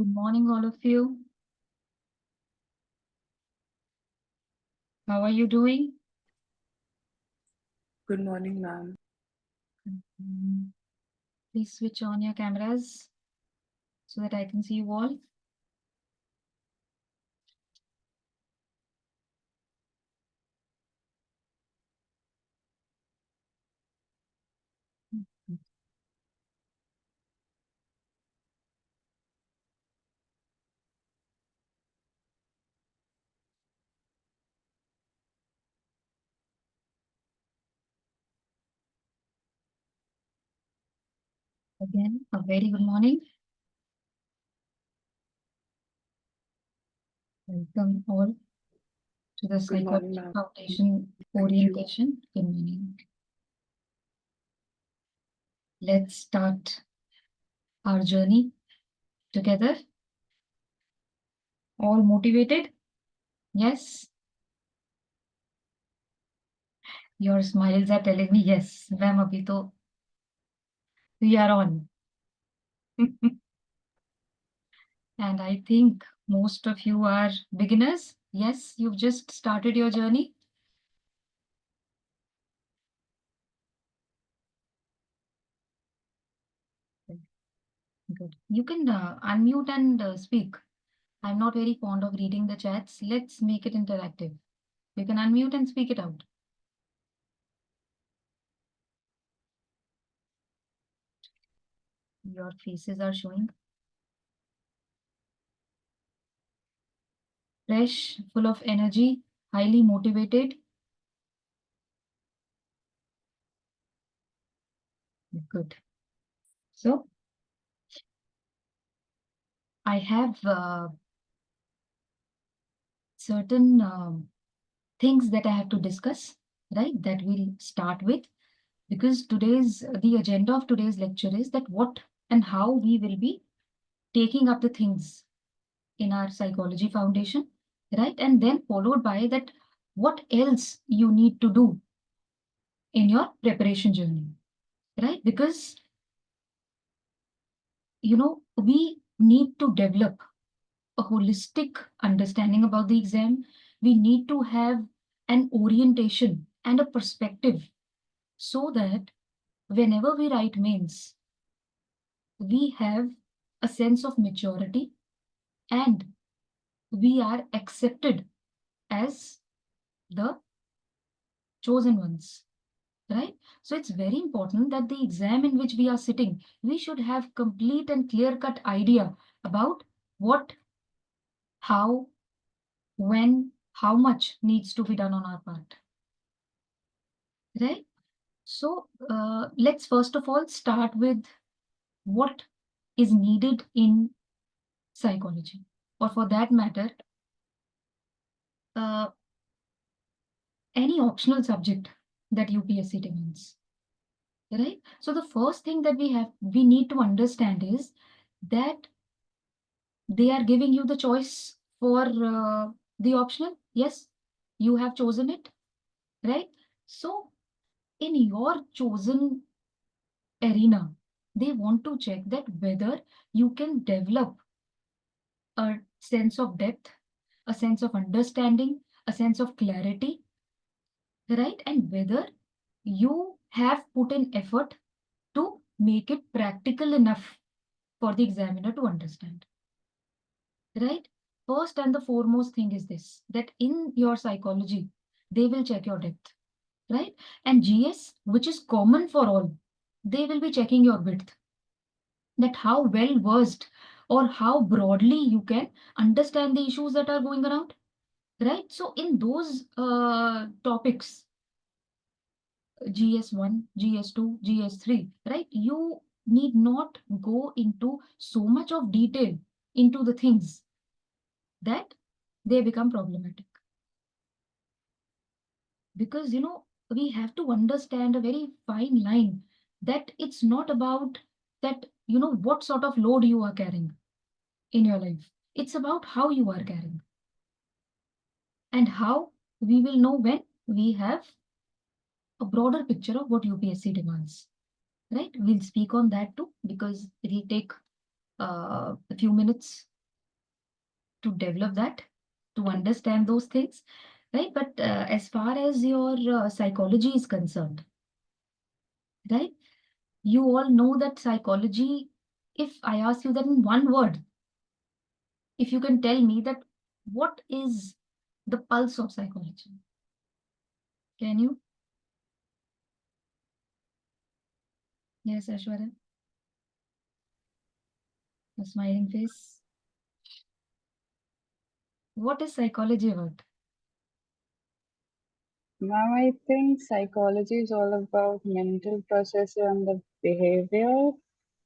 Good morning, all of you. How are you doing? Good morning, ma'am. Please switch on your cameras so that I can see you all. Again, a very good morning. Welcome all to the Good morning, Psychology ma'am. Foundation Thank you. orientation. Good morning. Let's start our journey together. All motivated? Yes. Your smiles are telling me yes. Ma'am, abhi to we are on. And I think most of you are beginners. Yes, you've just started your journey. Good. You can unmute and speak. I'm not very fond of reading the chats. Let's make it interactive. You can unmute and speak it out. Your faces are showing. Fresh, full of energy, highly motivated. Good. So, I have certain things that I have to discuss, right? That we'll start with. Because the agenda of today's lecture is that what and how we will be taking up the things in our psychology foundation, right? And then followed by that, what else you need to do in your preparation journey, right? Because, we need to develop a holistic understanding about the exam. We need to have an orientation and a perspective so that whenever we write mains, we have a sense of maturity and we are accepted as the chosen ones, right? So it's very important that the exam in which we are sitting, we should have complete and clear-cut idea about what, how, when, how much needs to be done on our part, right? So let's first of all start with what is needed in psychology, or for that matter, uh, any optional subject that UPSC demands, right? So the first thing that we need to understand is that they are giving you the choice for the optional. Yes, you have chosen it, right? So in your chosen arena, they want to check that whether you can develop a sense of depth, a sense of understanding, a sense of clarity, right? And whether you have put in effort to make it practical enough for the examiner to understand, right? First and the foremost thing is this, that in your psychology, they will check your depth, right? And GS, which is common for all, they will be checking your width, that how well versed or how broadly you can understand the issues that are going around, right? So in those topics, GS1, GS2, GS3, right? You need not go into so much of detail into the things that they become problematic. Because, we have to understand a very fine line that it's not about that, what sort of load you are carrying in your life. It's about how you are carrying and how we will know when we have a broader picture of what UPSC demands, right? We'll speak on that too because it'll take a few minutes to develop that, to understand those things, right? But as far as your psychology is concerned, right? You all know that psychology, if I ask you that in one word, if you can tell me that what is the pulse of psychology, can you? Yes, Ashwarya, a smiling face. What is psychology about? Ma'am, I think psychology is all about mental process and the behavior.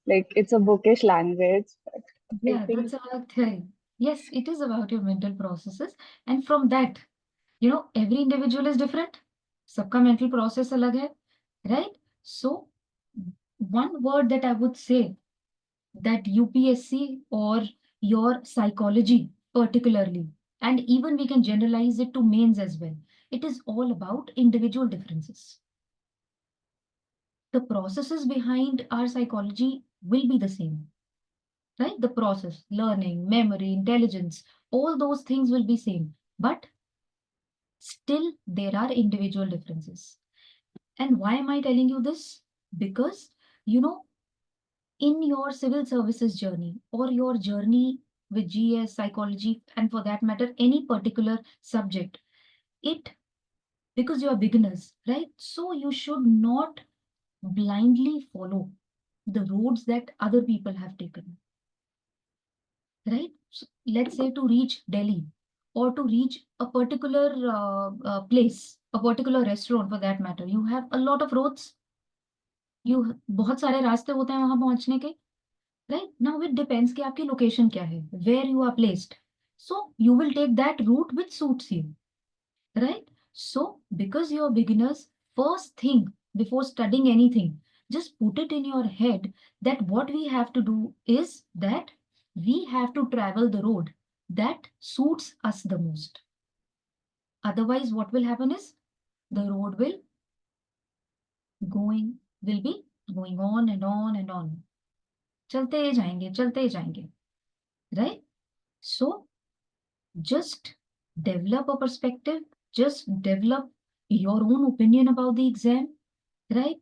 Like it's a bookish language, but I Yeah, think that's about theory. Yes, it is about your mental processes. And from that, every individual is different. सबका mental process अलग है, right? So, one word that I would say that UPSC or your psychology particularly, and even we can generalize it to mains as well. It is all about individual differences. The processes behind our psychology will be the same, right? The process, learning, memory, intelligence, all those things will be same, but still there are individual differences. And why am I telling you this? Because, you know, in your civil services journey or your journey with GS, psychology, and for that matter, any particular subject, it, because you are beginners, right? So you should not blindly follow the roads that other people have taken, right? So let's say to reach Delhi or to reach a particular place, a particular restaurant for that matter, you have a lot of roads. You बहुत सारे रास्ते होते हैं वहां पहुंचने के, right? Now it depends कि आपकी location क्या है, where you are placed. So you will take that route which suits you, right? So because you're beginners, first thing before studying anything, just put it in your head that what we have to do is that we have to travel the road that suits us the most. Otherwise, what will happen is the road will be going on and on and on. चलते ही जाएंगे, चलते ही जाएंगे, right? So just develop a perspective, just develop your own opinion about the exam, right?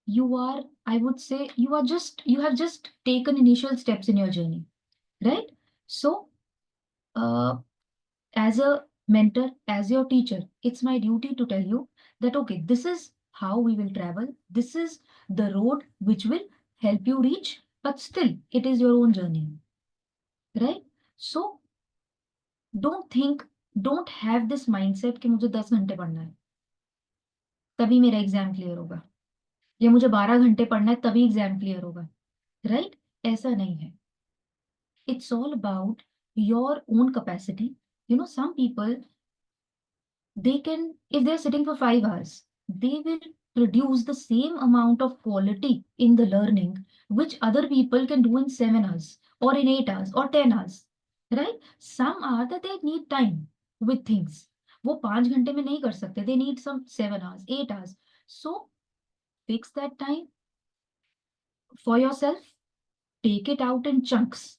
You are, I would say, you have just taken initial steps in your journey, right? So, uh, as a mentor, as your teacher, it's my duty to tell you that, okay, this is how we will travel. This is the road which will help you reach, but still, it is your own journey, right? So, don't think, don't have this mindset कि मुझे 10 घंटे पढ़ना है तभी मेरा exam clear होगा, या मुझे 12 घंटे पढ़ना है तभी एग्जाम क्लियर होगा, राइट? ऐसा नहीं है. It's all about your own capacity. Some people, they can, if they're sitting for 5 hours, they will produce the same amount of quality in the learning which other people can do in 7 hours or in 8 hours or 10 hours, right? Some are that they need time with things. वो 5 घंटे में नहीं कर सकते. They need some 7 hours, 8 hours. So fix that time for yourself. Take it out in chunks.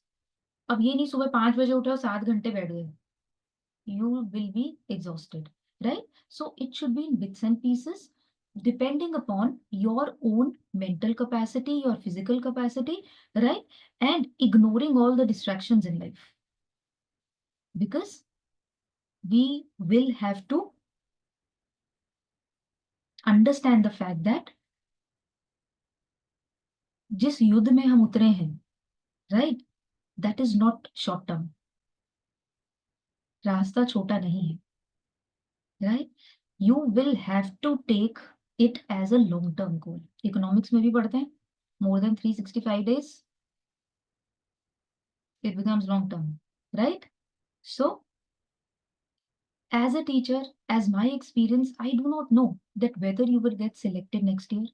अब ये नहीं सुबह 5 बजे उठे और 7 घंटे बैठ गए. You will be exhausted, right? So it should be in bits and pieces depending upon your own mental capacity, your physical capacity, right? And ignoring all the distractions in life, because we will have to understand the fact that जिस युद्ध में हम उतरे हैं, right, that is not short term. रास्ता छोटा नहीं है, right? You will have to take it as a long term goal. Economics में भी पढ़ते हैं, more than 365 days, it becomes long term, right? So as a teacher, as my experience, I do not know that whether you will get selected next year,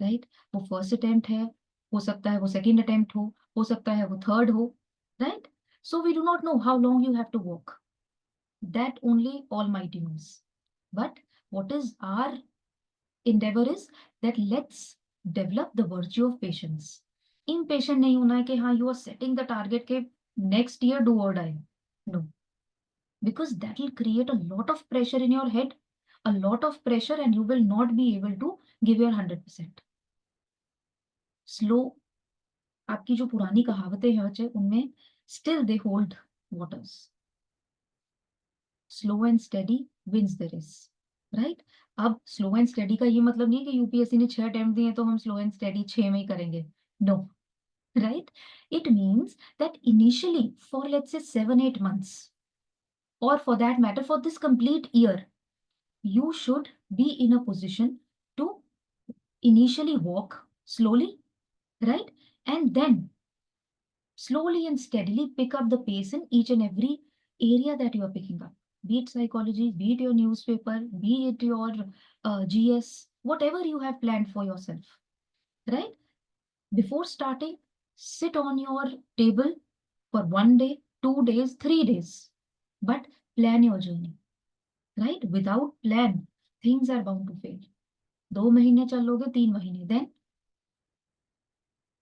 right? वो first attempt है, हो सकता है वो second attempt हो सकता है वो third हो, right? So we do not know how long you have to work. That only Almighty knows. But what is our endeavor is that let's develop the virtue of patience. Impatient नहीं होना है कि हाँ you are setting the target के next year do or die. No, because that will create a lot of pressure in your head, a lot of pressure, and you will not be able to give your 100%. Slow, आपकी जो पुरानी कहावतें हैं बच्चे, उनमें still they hold waters. Slow and steady wins the race, right? अब slow and steady का ये मतलब नहीं है कि यूपीएससी ने 6 अटेम्प्ट दिए तो हम slow and steady 6 में ही करेंगे. No, right? It means that initially for let's say 7-8 months, or for that matter for this complete year, you should be in a position to initially walk slowly, right? And then slowly and steadily pick up the pace in each and every area that you are picking up, be it psychology, be it your newspaper, be it your GS, whatever you have planned for yourself, right? Before starting, sit on your table for 1 day, 2 days, 3 days, but plan your journey, right? Without plan, things are bound to fail. 2 महीने चलोगे, 3 महीने, then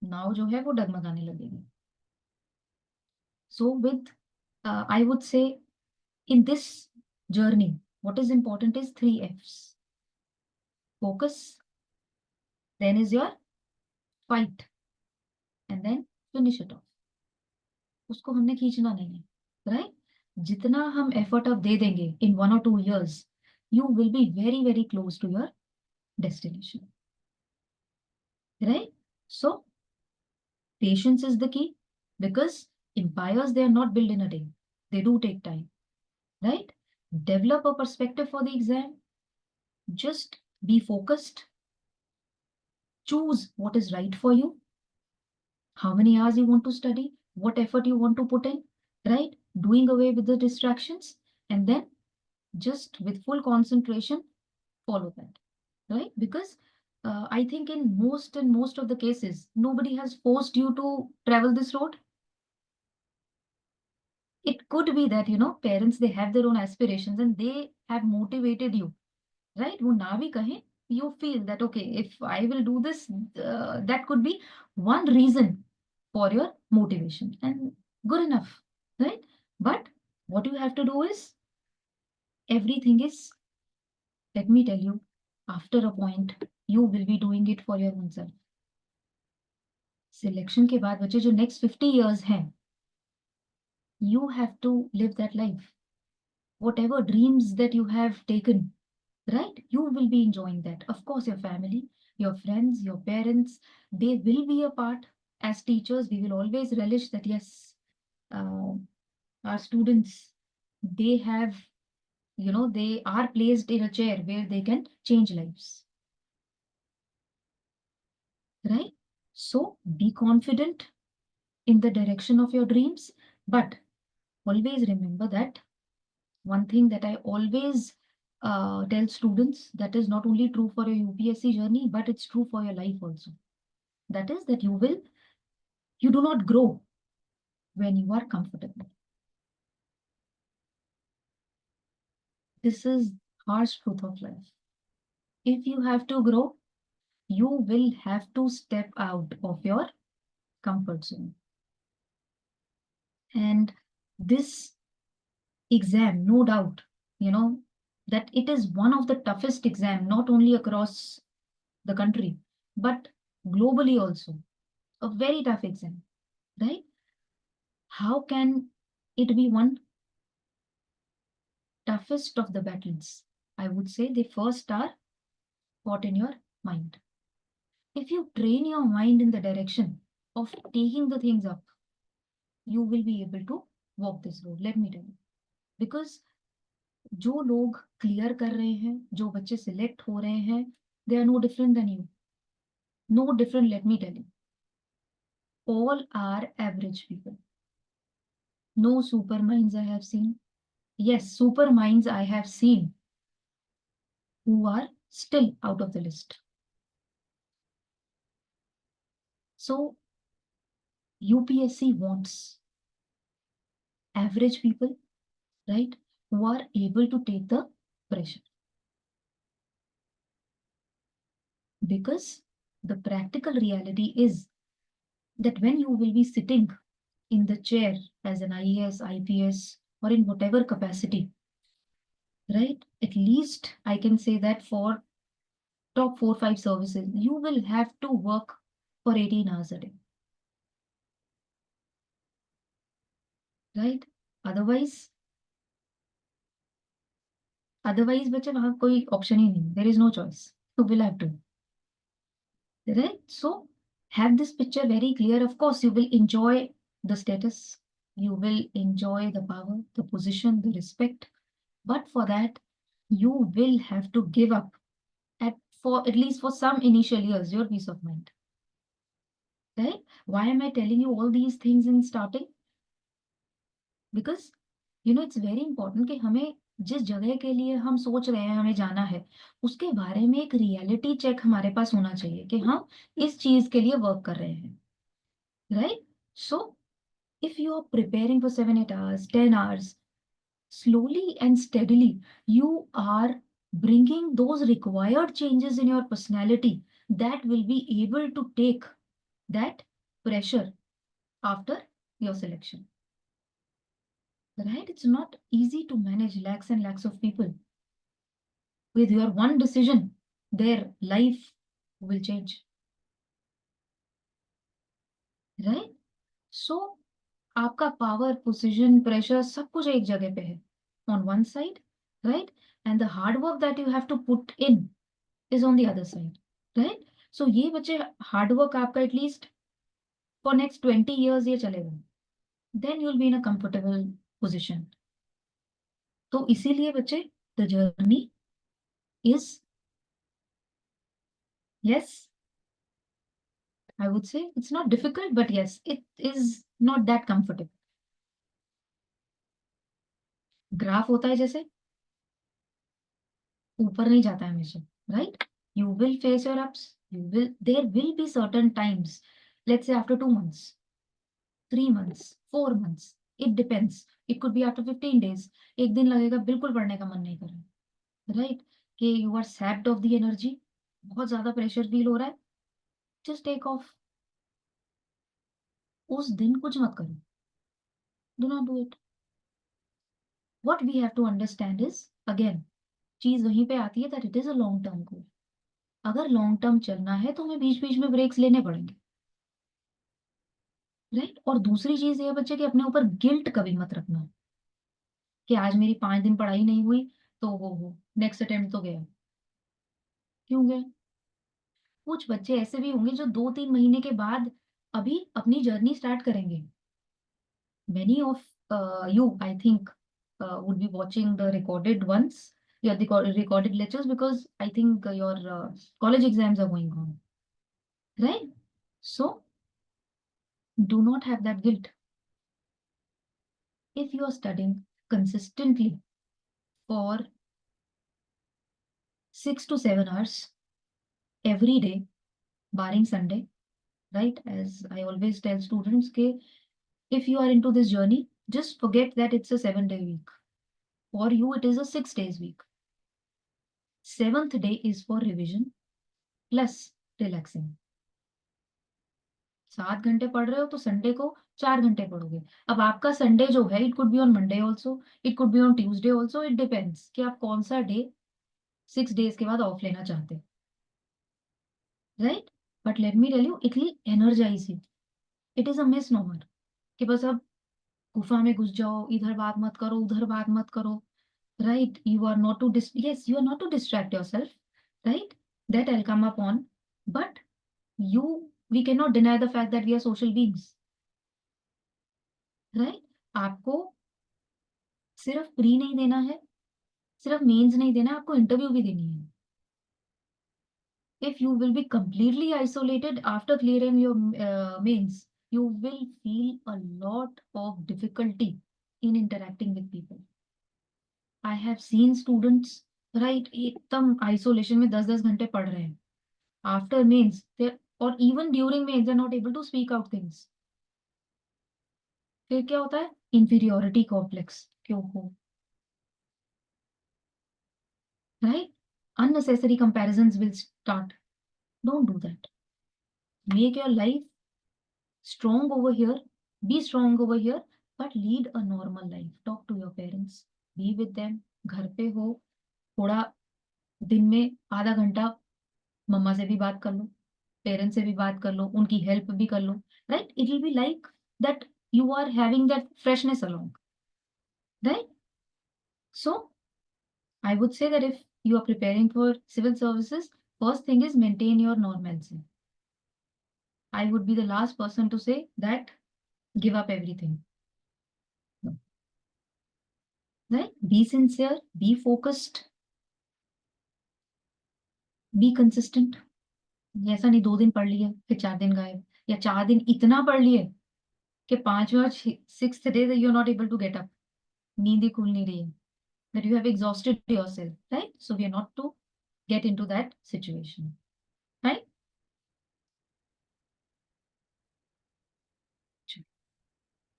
नाव जो है वो डगमगाने लगेगी. So with, I would say, in this journey, what is important is 3 F's. Focus, then is your fight, and then finish it off. उसको हमने खींचना नहीं है, right? जितना हम effort अब दे देंगे in 1 or 2 years, you will be very, very close to your destination, right? So patience is the key, because empires, they are not built in a day. They do take time, right? Develop a perspective for the exam. Just be focused. Choose what is right for you, how many hours you want to study, what effort you want to put in, right? Doing away with the distractions, and then just with full concentration, follow that, right? Because I think in most of the cases, nobody has forced you to travel this road. It could be that, parents, they have their own aspirations and they have motivated you, right? वो ना भी कहें, you feel that, okay, if I will do this, that could be one reason for your motivation, and good enough, right? But what you have to do is, everything is, let me tell you, after a point, you will be doing it for your own self. Selection के बाद बच्चे जो next 50 years हैं, you have to live that life. Whatever dreams that you have taken, right? You will be enjoying that. Of course, your family, your friends, your parents, they will be a part. As teachers, we will always relish that, yes, our students, they have, they are placed in a chair where they can change lives, right? So be confident in the direction of your dreams, but always remember that one thing that I always tell students, that is not only true for your UPSC journey, but it's true for your life also. That is that you do not grow when you are comfortable. This is harsh truth of life. If you have to grow, you will have to step out of your comfort zone. And this exam, no doubt, that it is one of the toughest exam, not only across the country, but globally also. A very tough exam, right? How can it be one toughest of the battles? I would say the first are fought in your mind. If you train your mind in the direction of taking the things up, you will be able to walk this road. Let me tell you. Because जो लोग clear कर रहे हैं, जो बच्चे select हो रहे हैं, they are no different than you. No different, let me tell you. All are average people. No super minds I have seen. Yes, super minds I have seen who are still out of the list. So UPSC wants average people, right, who are able to take the pressure. Because the practical reality is that when you will be sitting in the chair as an IAS, IPS, or in whatever capacity, right? At least I can say that for top 4-5 services, you will have to work for 18 hours a day, right? Otherwise, बच्चे वहां कोई option ही नहीं, there is no choice. You will have to, right? So have this picture very clear. Of course, you will enjoy the status, you will enjoy the power, the position, the respect, but for that, you will have to give up at least for some initial years your peace of mind, right? Why am I telling you all these things in starting? Because it's very important कि हमें जिस जगह के लिए हम सोच रहे हैं हमें जाना है, उसके बारे में एक रियलिटी चेक हमारे पास होना चाहिए कि हम इस चीज के लिए वर्क कर रहे हैं, right? So if you are preparing for 7-8 hours, 10 hours, slowly and steadily, you are bringing those required changes in your personality that will be able to take that pressure after your selection, right? It's not easy to manage lakhs and lakhs of people. With your one decision, their life will change, right? So आपका power, position, pressure सब कुछ एक जगह पे है, on one side, right? And the hard work that you have to put in is on the other side, right? So ये बच्चे hard work आपका at least for next 20 years ये चलेगा, then you'll be in a comfortable position. तो इसीलिए बच्चे the journey is, yes, I would say it's not difficult, but yes, it is not that comfortable. Graph होता है जैसे ऊपर नहीं जाता है हमेशा, right? You will face your ups, there will be certain times, let's say after 2 months, 3 months, 4 months, it depends, it could be after 15 days, एक दिन लगेगा बिल्कुल पढ़ने का मन नहीं कर रहा, right? कि you are sapped of the energy, बहुत ज्यादा प्रेशर फील हो रहा है, just take off, उस दिन कुछ मत करो, do not do it. What we have to understand is, again, चीज वहीं पे आती है that it is a long term goal. अगर लॉन्ग टर्म चलना है तो हमें बीच बीच में ब्रेक्स लेने पड़ेंगे, राइट? और दूसरी चीज ये बच्चे कि अपने ऊपर गिल्ट कभी मत रखना कि आज मेरी 5 दिन पढ़ाई नहीं हुई तो वो हो नेक्स्ट अटेम्प्ट तो गया, क्यों गए? कुछ बच्चे ऐसे भी होंगे जो 2-3 महीने के बाद अभी अपनी जर्नी स्टार्ट करेंगे. Many of you, I think, would be watching the recorded ones, yeah, the recorded lectures, because I think your college exams are going on, right? So do not have that guilt. If you are studying consistently for 6 to 7 hours every day, barring Sunday, right? As I always tell students, okay, if you are into this journey, just forget that it's a 7-day week. For you, it is a 6 days week. 7th day is for revision plus relaxing. 7 घंटे पढ़ रहे हो तो Sunday को 4 घंटे पढ़ोगे. अब आपका संडे जो है, it could be on Monday also, it could be on Tuesday also, it depends कि आप कौन सा डे 6 डेज के बाद ऑफ लेना चाहते हैं, right? But let me tell you, it will energize you. It is a misnomer कि बस अब गुफा में घुस जाओ, इधर बात मत करो, उधर बात मत करो, right? You are not to yes, you are not to distract yourself, right? That I'll come upon, but we cannot deny the fact that we are social beings, right? आपको सिर्फ प्री नहीं देना है, सिर्फ मेंस नहीं देना है, आपको इंटरव्यू भी देनी है. If you will be completely isolated after clearing your mains, you will feel a lot of difficulty in interacting with people. I have seen students, right, एकदम isolation में 10-10 घंटे पढ़ रहे हैं. After mains, or even during mains, they're not able to speak out things. फिर क्या होता है? Inferiority complex क्यों हो, right? Unnecessary comparisons will start. Don't do that. Make your life strong over here. Be strong over here. but lead a normal life. Talk to your parents, be with them. घर पे हो, थोड़ा दिन में आधा घंटा मम्मा से भी बात कर लो, पेरेंट्स से भी बात कर लो, उनकी हेल्प भी कर लो, right? It will be like that you are having that freshness along, right? So I would say that if you are preparing for civil services, first thing is maintain your normalcy. I would be the last person to say that give up everything. No. Right? Be sincere, be focused, be consistent. ऐसा नहीं 2 दिन पढ़ लिए फिर 4 दिन गायब, या 4 दिन इतना पढ़ लिए कि 5वें और 6th day you are not able to get up, नींद ही खुल नहीं रही है, that you have exhausted yourself, right? So we are not to get into that situation, right?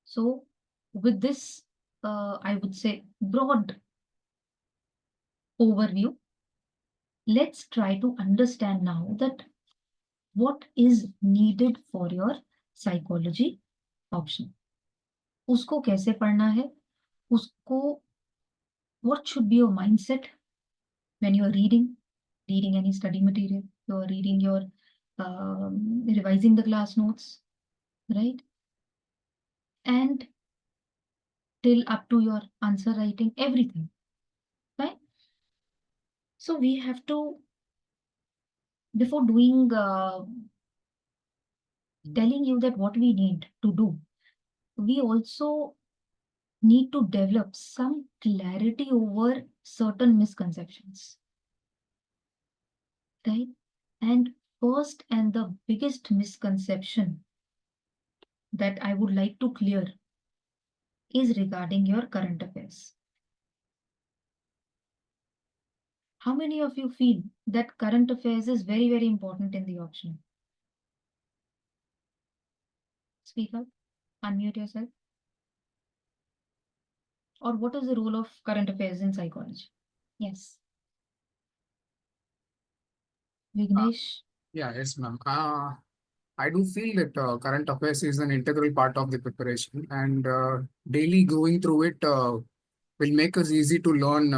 So with this, I would say broad overview, let's try to understand now that what is needed for your psychology option. उसको कैसे पढ़ना है, उसको what should be your mindset when you are reading any study material, you are reading your revising the class notes, right? And till up to your answer writing, everything, right? So we have to, before doing telling you that what we need to do, we also need to develop some clarity over certain misconceptions, right? And first and the biggest misconception that I would like to clear is regarding your current affairs. How many of you feel that current affairs is very, very important in the option? Speak up, unmute yourself. Or what is the role of current affairs in psychology? Yes. Vignesh? Yes, ma'am. I do feel that current affairs is an integral part of the preparation, and daily going through it will make us easy to learn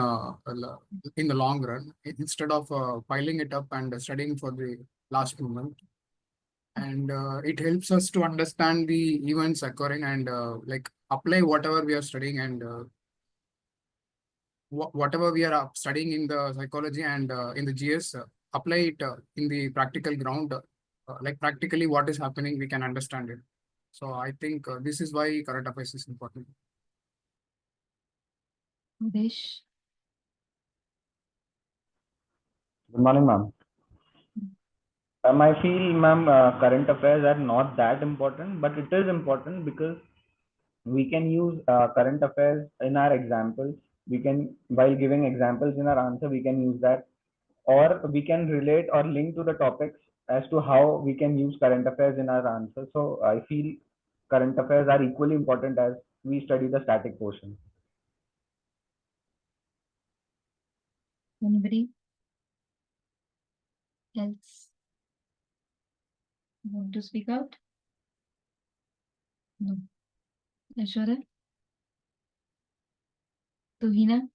in the long run instead of piling it up and studying for the last moment. And it helps us to understand the events occurring and like apply whatever we are studying and whatever we are studying in the psychology and in the GS, apply it in the practical ground. Like practically what is happening, we can understand it. So I think this is why current affairs is important. Vignesh? Good morning, ma'am. I feel, ma'am, current affairs are not that important, but it is important because we can use current affairs in our examples. We can, while giving examples in our answer, we can use that, or we can relate or link to the topics as to how we can use current affairs in our answer. So I feel current affairs are equally important as we study the static portion. Anybody else want to speak out? No. Aishwarya? Tuhina?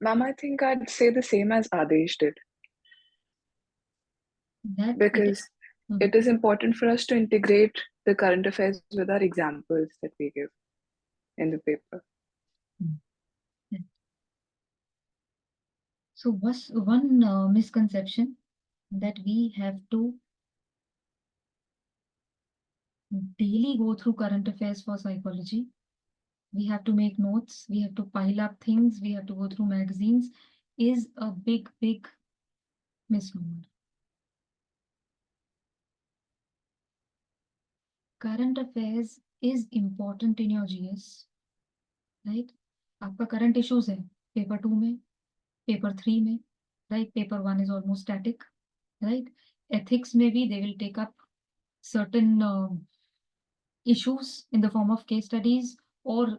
Ma'am, I think I'd say the same as Adesh did, That because it is important for us to integrate the current affairs with our examples that we give in the paper. So what's one misconception that we have to daily go through current affairs for psychology? We have to make notes, we have to pile up things, we have to go through magazines, is a big, big misnomer. Current affairs is important in your GS, right? आपका current issues है paper 2 में, paper 3 में, right? Paper 1 is almost static, right? Ethics maybe they will take up certain issues in the form of case studies, और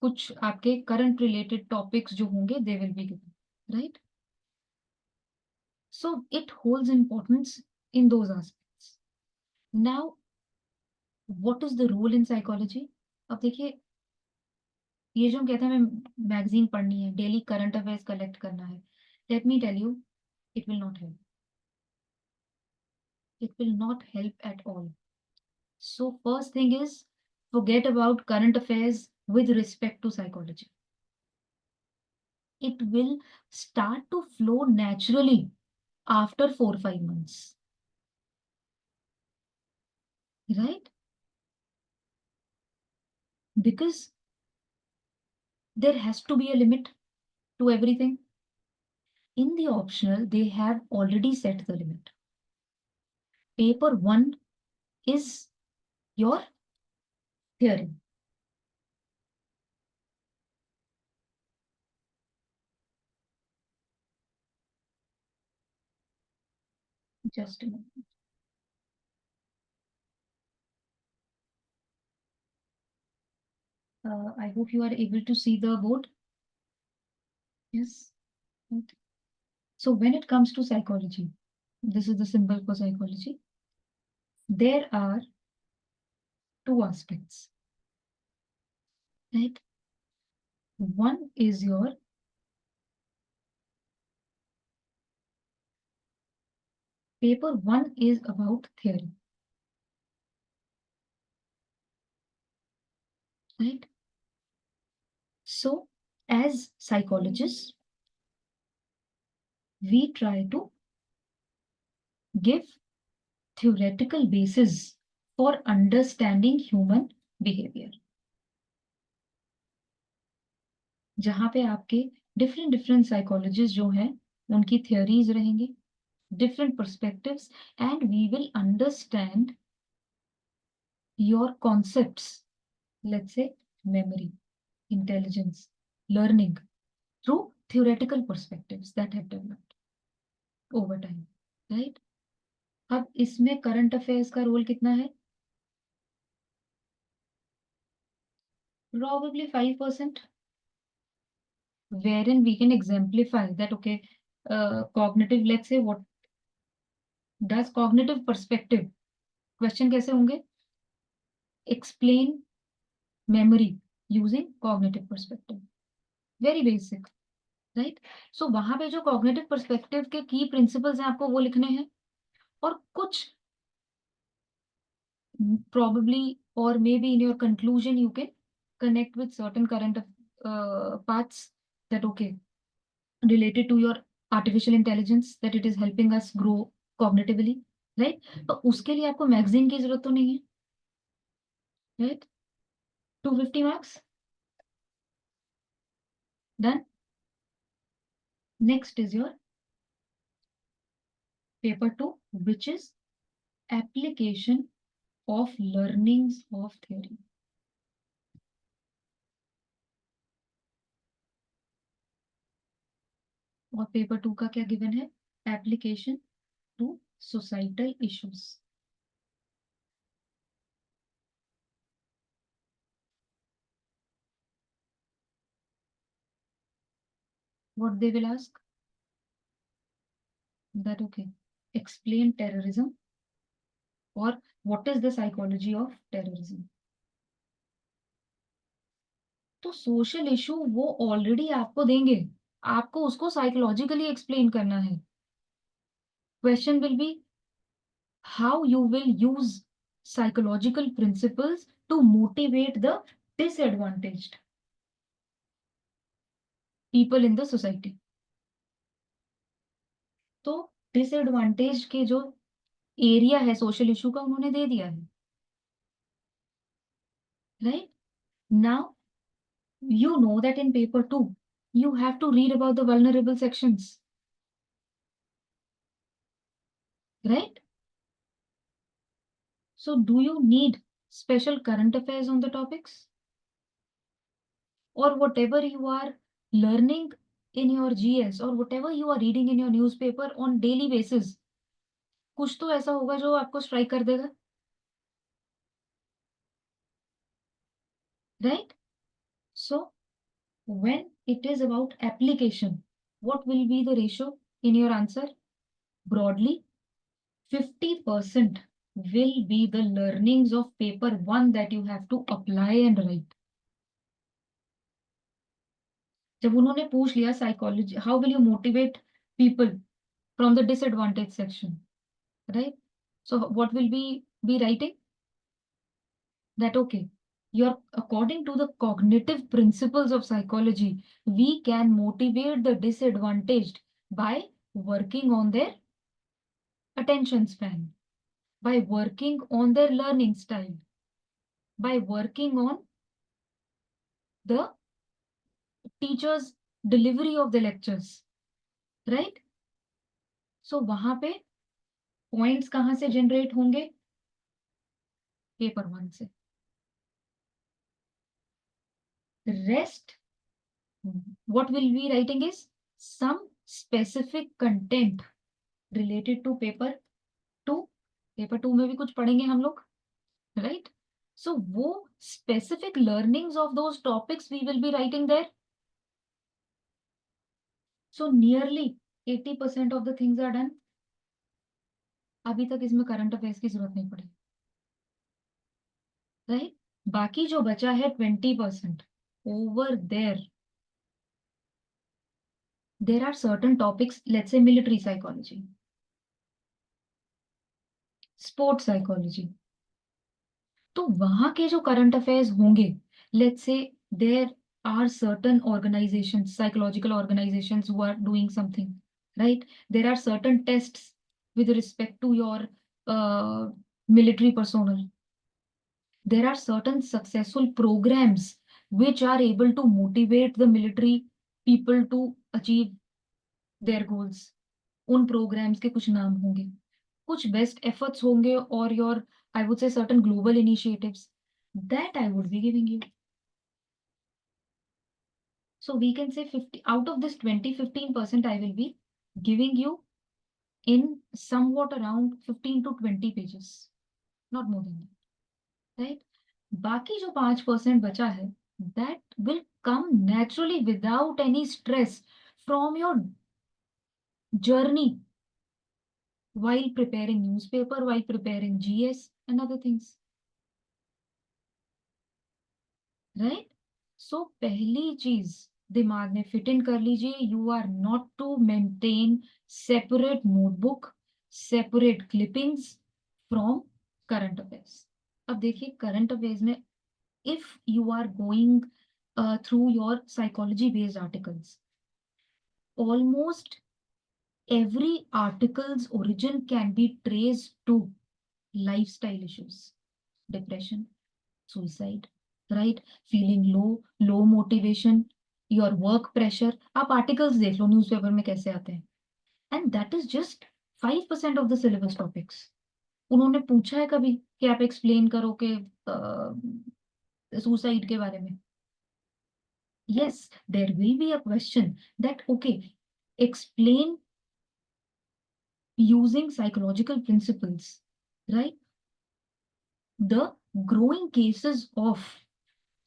कुछ आपके current related topics जो होंगे they will be given, right? So it holds importance in those aspects. Now, What is the role in psychology? अब देखिए, ये जो हम कहते हैं हमें मैगजीन पढ़नी है, डेली करंट अफेयर्स कलेक्ट करना है, let me tell you, it will not help. It will not help at all. So first thing is, forget about current affairs with respect to psychology. It will start to flow naturally after 4-5 months. Right? Because there has to be a limit to everything. In the optional, they have already set the limit. Paper 1 is your theory. Just a moment. I hope you are able to see the board. Yes. Right. So when it comes to psychology, this is the symbol for psychology. There are two aspects, right? One is your paper 1 is about theory, right? So as psychologists, we try to give theoretical basis for understanding human behavior. जहां पे आपके different psychologists जो हैं, उनकी theories रहेंगी, different perspectives, and we will understand your concepts, let's say memory, intelligence, learning through theoretical perspectives that have developed over time, right? अब इसमें current affairs का रोल कितना है? Probably 5%, wherein we can exemplify that, okay, cognitive, let's say, what does cognitive perspective, question कैसे होंगे? Explain memory using cognitive perspective. Very basic, right? So वहां पे जो cognitive perspective के key principles हैं, आपको वो लिखने हैं, और कुछ probably or maybe in your conclusion you can connect with certain current parts that, okay, related to your artificial intelligence, that it is helping us grow cognitively, right? तो उसके लिए आपको मैगजीन की जरूरत तो नहीं है, right? 250 marks done. Next is your paper 2, which is application of learnings of theory. और पेपर 2 का क्या गिवन है? Application to societal issues. What they will ask? That, okay, explain terrorism, or what is the psychology of terrorism. तो social issue वो already आपको देंगे, आपको उसको साइकोलॉजिकली एक्सप्लेन करना है. Question will be how you will use psychological principles to motivate the disadvantaged people in the society. तो disadvantage के जो एरिया है सोशल इशू का, उन्होंने दे दिया है, right? Now you know that in paper 2 you have to read about the vulnerable sections, right? So do you need special current affairs on the topics, or whatever you are learning in your GS, or whatever you are reading in your newspaper on daily basis, कुछ तो ऐसा होगा जो आपको strike कर देगा, right? So when it is about application, what will be the ratio in your answer? Broadly 50% will be the learnings of paper 1 that you have to apply and write. जब उन्होंने पूछ लिया psychology, how will you motivate people from the disadvantaged section, right? So what will be writing? That okay, you're according to the cognitive principles of psychology, we can motivate the disadvantaged by working on their attention span, by working on their learning style, by working on the teacher's delivery of the lectures, right? So वहां पे points कहां से generate होंगे? Paper 1 से. Rest, what will be writing is some specific content related to paper 2. Paper 2 में भी कुछ पढ़ेंगे हम लोग, right? So वो specific learnings of those topics we will be writing there. So nearly 80% of the things are done. अभी तक इसमें करंट अफेयर्स की जरूरत नहीं पड़ी, राइट? बाकी जो बचा है 20%, over there are certain topics, let's say military psychology, sports psychology, तो वहां के जो करंट अफेयर्स होंगे, let's say there are certain organisations, psychological organisations who are doing something, right? There are certain tests with respect to your military personnel. There are certain successful programs which are able to motivate the military people to achieve their goals. उन programs के कुछ नाम होंगे, कुछ best efforts होंगे, or your, I would say, certain global initiatives that I would be giving you. So we can say 50 out of this 15% I will be giving you in somewhat around 15 to 20 pages, not more than that, right? बाकी जो 5% बचा है, that will come naturally without any stress from your journey while preparing newspaper, while preparing GS and other things, right? So पहली चीज दिमाग में fit in कर लीजिए, you are not to maintain separate notebook, separate clippings from current affairs. अब देखिए current affairs में, if you are going through your psychology based articles, almost every article's origin can be traced to lifestyle issues, depression, suicide, right? Feeling low motivation, your work pressure. आप articles देख लो newspaper में कैसे आते हैं, and that is just 5% of the syllabus topics. उन्होंने पूछा है कभी कि आप एक्सप्लेन करो कि सुसाइड के बारे में? Yes, there will be a question that, okay, explain using psychological principles, right, the growing cases of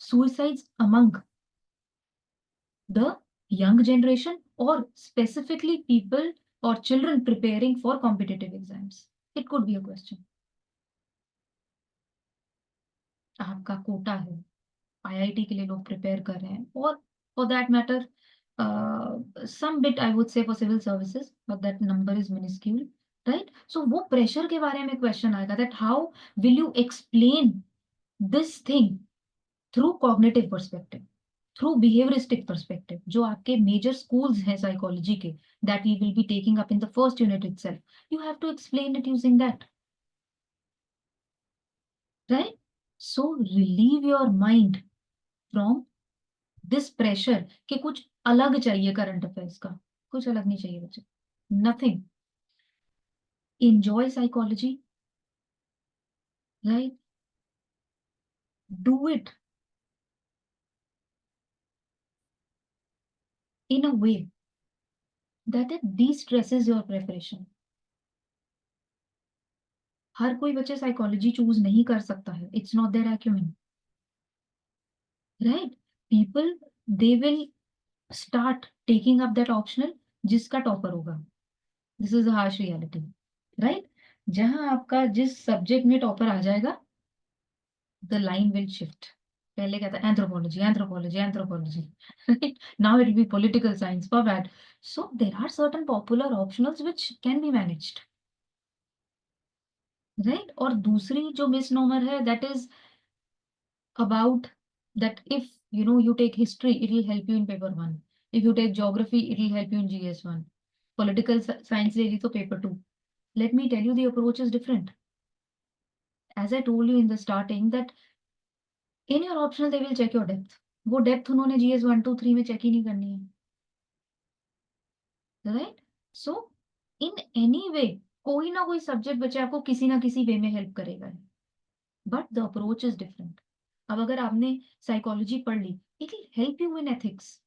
suicides among the young generation, or specifically people or children preparing for competitive exams. It could be a question. आपका कोटा है, IIT के लिए लोग prepare कर रहे हैं, और for that matter some bit I would say for civil services, but that number is minuscule, right? So वो प्रेशर के बारे में क्वेश्चन आएगा, that how will you explain this thing through cognitive perspective, through behavioristic perspective, जो आपके major schools हैं psychology के, that we will be taking up in the first unit itself. You have to explain it using that, right? So relieve your mind from this pressure कि कुछ अलग चाहिए current affairs का, कुछ अलग नहीं चाहिए बच्चे, nothing. Enjoy psychology, right? Do it in a way that it de-stresses your preparation. हर कोई बच्चे साइकोलॉजी चूज नहीं कर सकता है, it's not their acumen, right? People, they will start taking up that optional जिसका टॉपर होगा. This is a harsh reality, right? जहां आपका जिस सब्जेक्ट में टॉपर आ जाएगा, द लाइन विल शिफ्ट. पहले क्या था, anthropology anthropology anthropology, right? Now it will be political science, for that. So there are certain popular optionals which can be managed, right? और दूसरी जो मिसनोमर है, that is about that if you take history, it will help you in paper 1. If you take geography, it will help you in GS1. Political science ले ली तो paper 2. Let me tell you, the approach is different. As I told you in the starting that in your optional they will check your depth. वो depth उन्होंने GS 1 2 3 में check ही नहीं करनी है, right? So in any way कोई ना कोई subject बच्चे आपको किसी ना किसी वे में हेल्प करेगा, but the approach is different. अब अगर आपने साइकोलॉजी पढ़ ली, it will help you in ethics,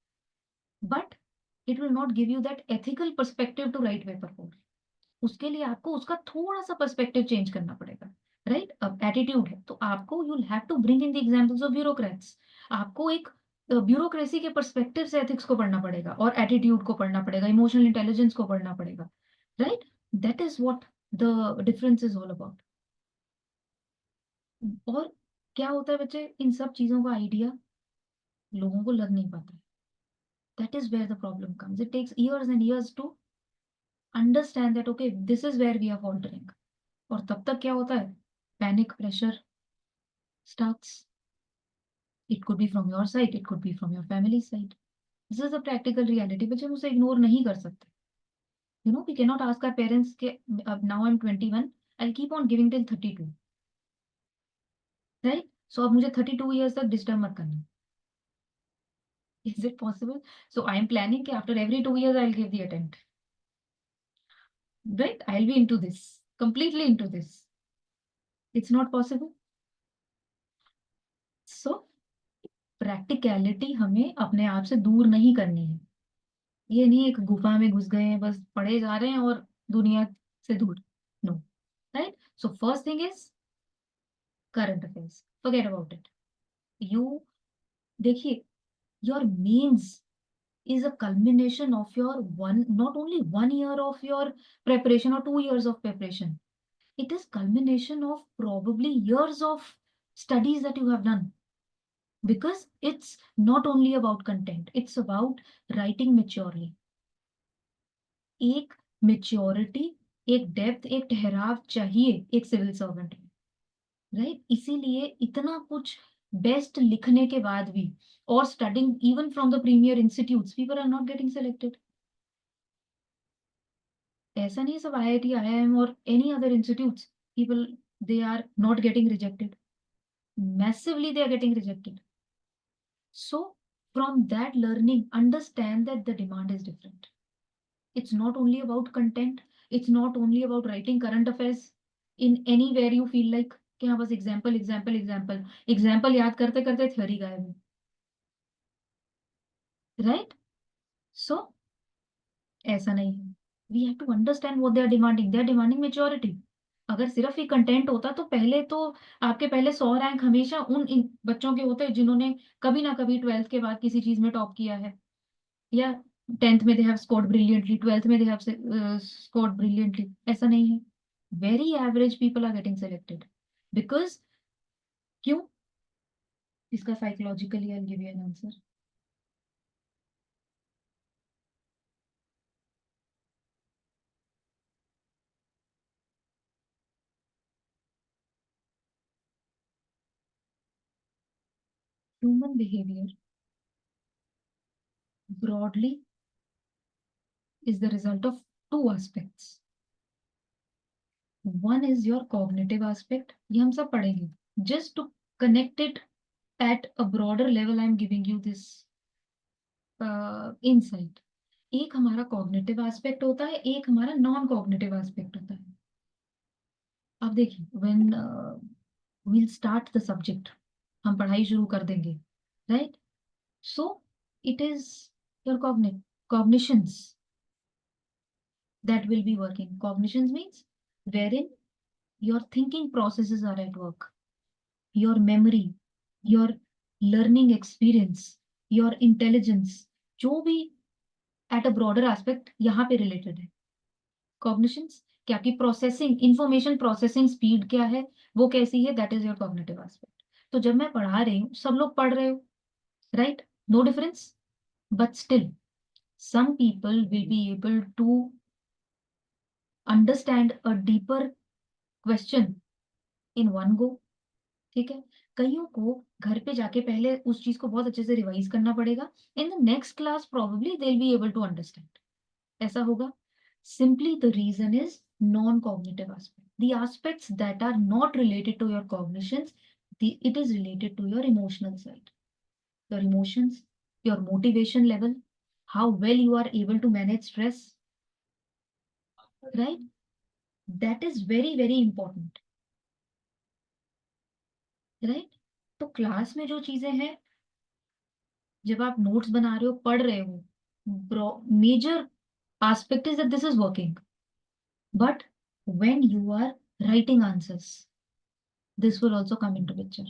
but it will not give you that ethical perspective to write paper 4. उसके लिए आपको उसका थोड़ा सा पर्सपेक्टिव चेंज करना पड़ेगा, राइट? अब एटीट्यूड है तो आपको you will have to bring in the examples of bureaucrats. आपको एक ब्यूरोक्रेसी के पर्सपेक्टिव से एथिक्स को पढ़ना पड़ेगा, और एटीट्यूड को पढ़ना पड़ेगा, इमोशनल इंटेलिजेंस को पढ़ना पड़ेगा, right? That is what the difference is all about. और क्या होता है बच्चे, इन सब चीजों का आइडिया लोगों को लग नहीं पाता है. That is where the problem comes. It takes years and years to understand that okay this is where we are faltering. और तब तक क्या होता है, panic, pressure starts. It could be from your side, it could be from your family side. This is the practical reality. बच्चे हम उसे ignore नहीं कर सकते. We can not ask our parents के अब now I M 21, I will keep on giving till 32, right? So अब मुझे 32 ईयर्स तक डिस्टर्ब मत करना. Is it possible? So I am planning that after every 2 years I'll give the attempt. Right? I'll be into this, completely into this. It's not possible. So practicality हमें अपने आप से दूर नहीं करनी है. ये नहीं एक गुफा में घुस गए हैं, बस पढ़े जा रहे हैं और दुनिया से दूर. No. Right? So first thing is current affairs. Forget about it. You देखिए, your means is a culmination of your not only 1 year of your preparation or 2 years of preparation. It is culmination of probably years of studies that you have done. Because it's not only about content, it's about writing maturely. एक maturity, एक depth, एक ठहराव चाहिए एक civil servant में, right? इसीलिए इतना कुछ बेस्ट लिखने के बाद भी, और studying even from the premier institutes, people are not getting selected. ऐसा नहीं सब IIT, IIM और any other institutes, people, they are not getting rejected. Massively they are getting rejected. So from that learning, understand that the demand is different. It's not only about content. It's not only about writing current affairs in anywhere you feel like कि हाँ बस example याद करते करते theory गायब है, right? सो ऐसा नहीं है. We have to understand what they are demanding. They are demanding maturity. अगर सिर्फ ही कंटेंट होता तो पहले तो आपके पहले 100 रैंक हमेशा उन बच्चों के होते जिन्होंने कभी ना कभी 12th के बाद किसी चीज में टॉप किया है, या 10th में they have scored brilliantly, 12th में दे हैव स्कोर्ड ब्रिलियंटली. ऐसा नहीं है. Very average people are getting selected. Because क्यों? इसका psychologically I will give you an answer. Human behavior broadly is the result of two aspects. One is your cognitive aspect. ये हम सब पढ़ेंगे. Just to connect it at a broader level, I am giving you this insight. एक हमारा cognitive aspect होता है, एक हमारा non cognitive aspect होता है. अब देखिए, when we'll start the subject, हम पढ़ाई शुरू कर देंगे, right? So it is your cognitions that will be working. Cognitions means wherein your thinking processes are at work, your memory, your learning experience, your intelligence, जो भी at a broader aspect यहाँ पे related है. Cognitions कि आपकी processing, information processing speed क्या है, वो कैसी है, that is your cognitive aspect. तो जब मैं पढ़ा रही हूँ, सब लोग पढ़ रहे हो, right, no difference, but still some people will be able to understand a deeper question in one go. ठीक है, कईयों को घर पे जाके पहले उस चीज को बहुत अच्छे से रिवाइज करना पड़ेगा. In the next class probably they will be able to understand. ऐसा होगा. Simply the reason is non-cognitive aspect. The aspects that are not related to your cognitions, it is related to your emotional side. Your emotions, your motivation level, how well you are able to manage stress, right? That is very, very important. Right? तो class में जो चीजें हैं, जब आप notes बना रहे हो, पढ़ रहे हो, major aspect is that this is working. But when you are writing answers, this will also come into picture.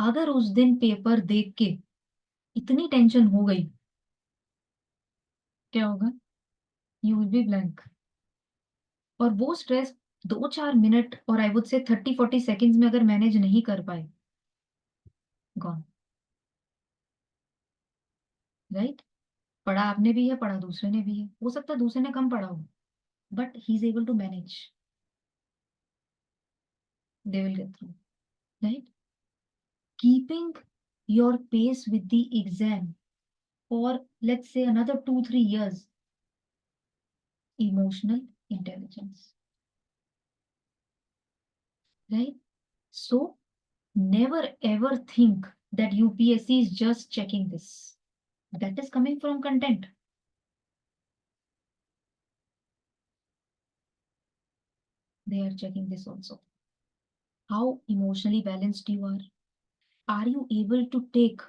अगर उस दिन पेपर देख के इतनी टेंशन हो गई, क्या होगा? You will B blank. और वो स्ट्रेस 2-4 मिनट और आई वुड से 30-40 सेकेंड्स में अगर मैनेज नहीं कर पाए, गॉन. राइट? पढ़ा आपने भी है, पढ़ा दूसरे ने भी है, हो सकता है दूसरे ने कम पढ़ा हो, but he is able to manage. They will get through, right? Keeping your pace with the exam for, let's say, another 2-3 years. Emotional intelligence, right? So never ever think that UPSC is just checking this. That is coming from content. They are checking this also. How emotionally balanced you are. Are you able to take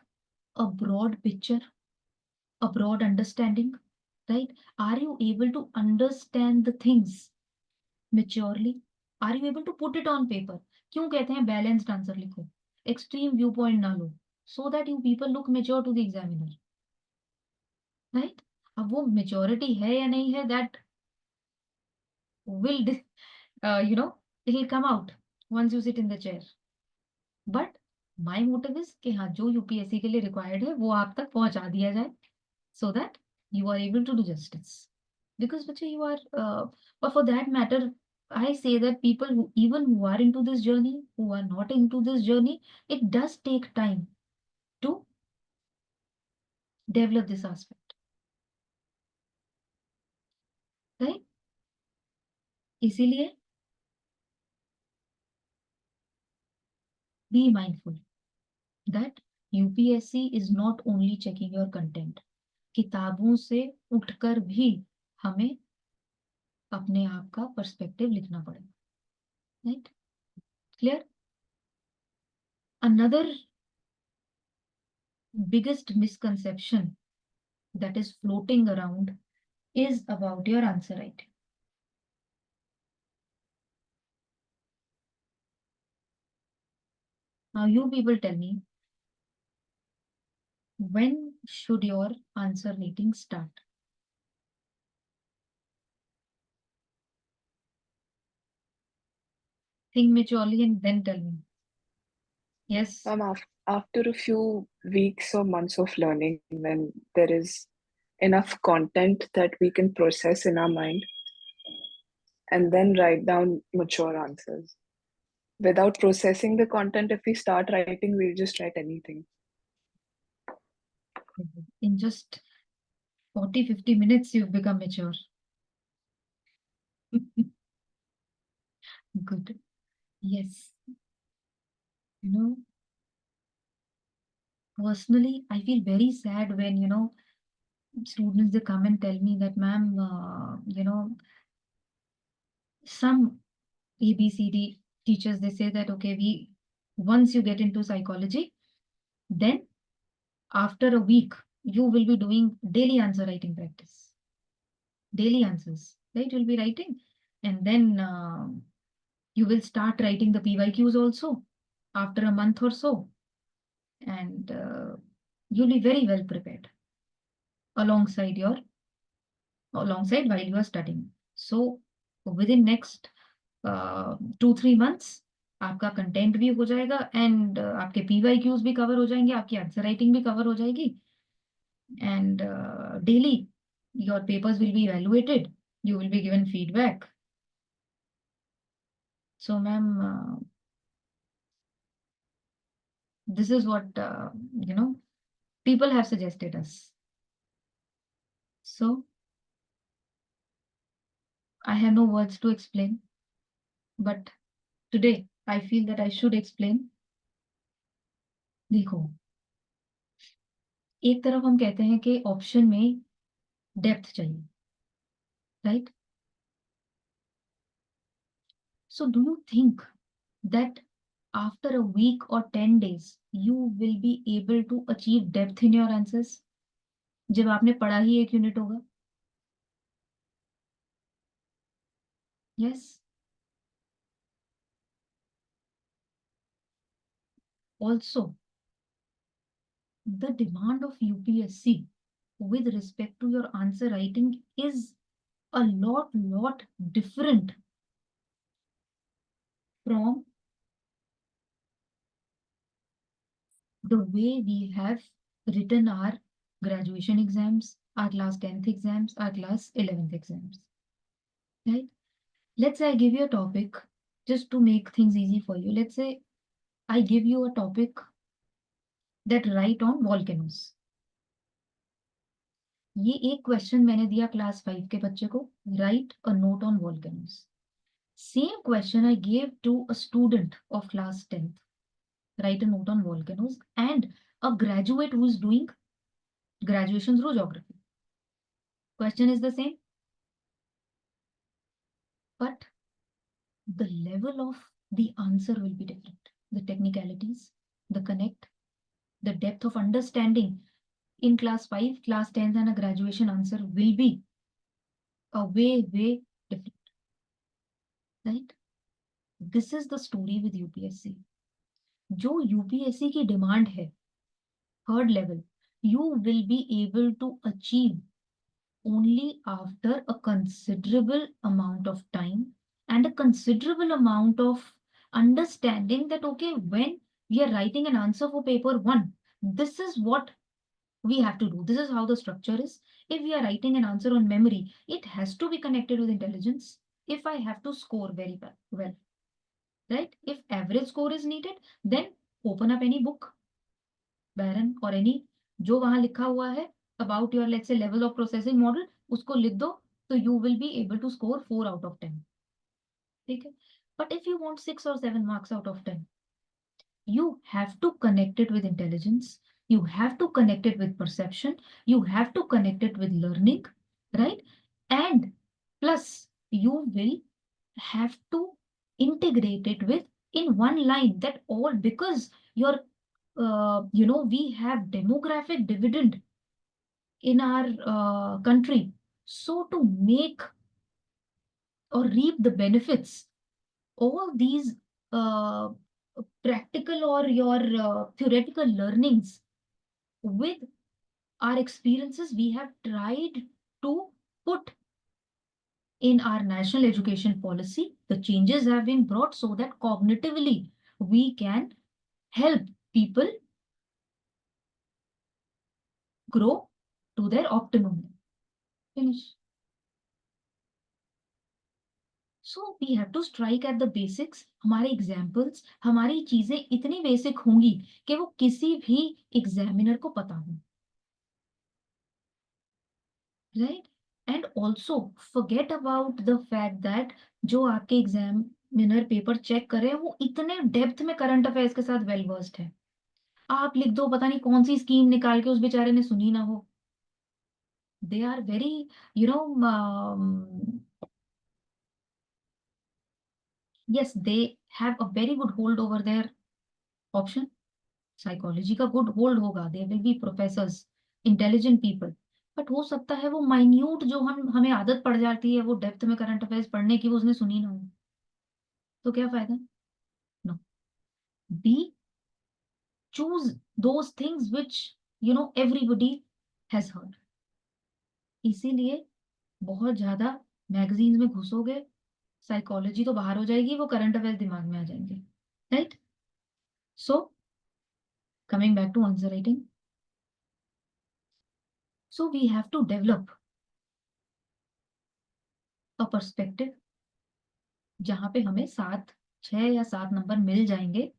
a broad picture, a broad understanding, right? Are you able to understand the things maturely? Are you able to put it on paper? क्यों कहते हैं balanced answer लिखो, extreme viewpoint ना लो, so that you people look mature to the examiner, right? अब वो maturity है या नहीं है, that will it will come out once you sit in the chair. But my motive is कि हाँ, जो UPSC के लिए required है वो आप तक पहुंचा दिया जाए, so that you are able to do justice. Because बच्चे, you are or for that matter, I say that people who even who are into this journey, who are not into this journey, it does take time to develop this aspect, right? इसीलिए be mindful that UPSC is not only checking your content. किताबों से उठकर भी हमें अपने आप का perspective लिखना पड़ेगा, right? Clear? Another biggest misconception that is floating around is about your answer writing. Now you people tell me, when should your answer writing start? Think maturely and then tell me. Yes? After a few weeks or months of learning, when there is enough content that we can process in our mind and then write down mature answers. Without processing the content, if we start writing, we'll just write anything. In just 40-50 minutes, you've become mature. Good. Yes. Personally, I feel very sad when, students, they come and tell me that, ma'am, some ABCD teachers, they say that, okay, once you get into psychology, then after a week, you will be doing daily answer writing practice. Daily answers, right? You'll be writing, and then you will start writing the PYQs also after a month or so, and you'll be very well prepared alongside while you are studying. So with in next 2-3 months आपका content भी हो जाएगा and आपके PYQs भी cover हो जाएंगे, आपकी answer writing भी कवर हो जाएगी and daily your papers will be evaluated, you will be given feedback. So ma'am, this is what people have suggested us. So I have no words to explain, but today I feel that I should explain. देखो, एक तरफ हम कहते हैं कि option में depth चाहिए, right? So do you think that after a week or 10 days you will be able to achieve depth in your answers? जब आपने पढ़ा ही 1 यूनिट होगा. Yes. Also, the demand of UPSC with respect to your answer writing is a lot different from the way we have written our graduation exams, our class 10th exams, our class 11th exams, right? Let's say I give you a topic just to make things easy for you. Let's say I give you a topic that write on volcanoes. ये एक question मैंने दिया class 5 के बच्चे को, write a note on volcanoes. Same question I gave to a student of class 10th, write a note on volcanoes, and a graduate who is doing graduation through geography. Question is the same, but the level of the answer will be different. The technicalities, the connect, the depth of understanding in class 5, class 10th and a graduation answer will be a way different, right? This is the story with UPSC. जो UPSC की demand है, third level, you will be able to achieve only after a considerable amount of time and a considerable amount of understanding that, okay, when we are writing an answer for paper 1, this is what we have to do. This is how the structure is. If we are writing an answer on memory, it has to be connected with intelligence. If I have to score very well, right? If average score is needed, then open up any book, Barron or any, जो वहां लिखा हुआ है about your, let's say, level of processing model, उसको लिख दो, तो you will be able to score 4 out of 10. ठीक है? But if you want 6 or 7 marks out of 10, you have to connect it with intelligence. You have to connect it with perception. You have to connect it with learning, right? And plus, you will have to integrate it with in one line that all, because your we have demographic dividend in our country. So to make or reap the benefits, all these practical or your theoretical learnings with our experiences, we have tried to put in our national education policy. The changes have been brought so that cognitively we can help people grow to their optimum. Finish. So we have to strike at the basics. हमारे examples, हमारी चीजें इतनी basic होंगी कि वो किसी भी examiner को पता हो, right? And also forget about the fact that जो आपके examiner paper check करे वो इतने depth में current affairs के साथ well versed है. आप लिख दो पता नहीं कौन सी स्कीम निकाल के उस बेचारे ने सुनी ना हो. They are very, yes, they have a very good hold over their option. Psychology का गुड होल्ड होगा, दे will B professors, intelligent people, but हो सकता है वो माइन्यूट जो हमें आदत पड़ जाती है वो डेप्थ में करंट अफेयर्स पढ़ने की, वो उसने सुनी ना हो, तो क्या फायदा? No, be choose those things which everybody has heard. इसीलिए बहुत ज्यादा मैगजीन्स में घुसोगे साइकोलॉजी तो बाहर हो जाएगी, वो करंट अफेयर्स दिमाग में आ जाएंगे, right? So coming back to answer writing, so we have to develop a perspective जहां पे हमें 6 या 7 नंबर मिल जाएंगे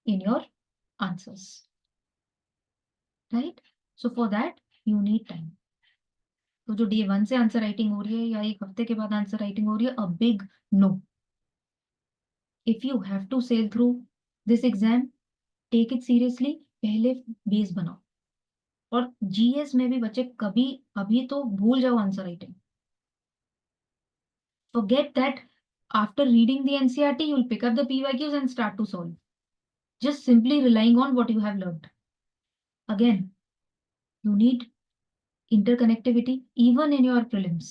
in your answers, right? So for that you need time. तो जो day 1 से आंसर राइटिंग हो रही है या एक हफ्ते के बाद आंसर राइटिंग हो रही है, a big no. If you have to sail through this exam, take it seriously. पहले बेस बनाओ, और जीएस में भी बच्चे कभी अभी तो भूल जाओ answer writing. Forget that after reading the NCERT you will pick up the PYQs and start to solve, just simply relying on what you have learned. Again, you need interconnectivity even in your prelims.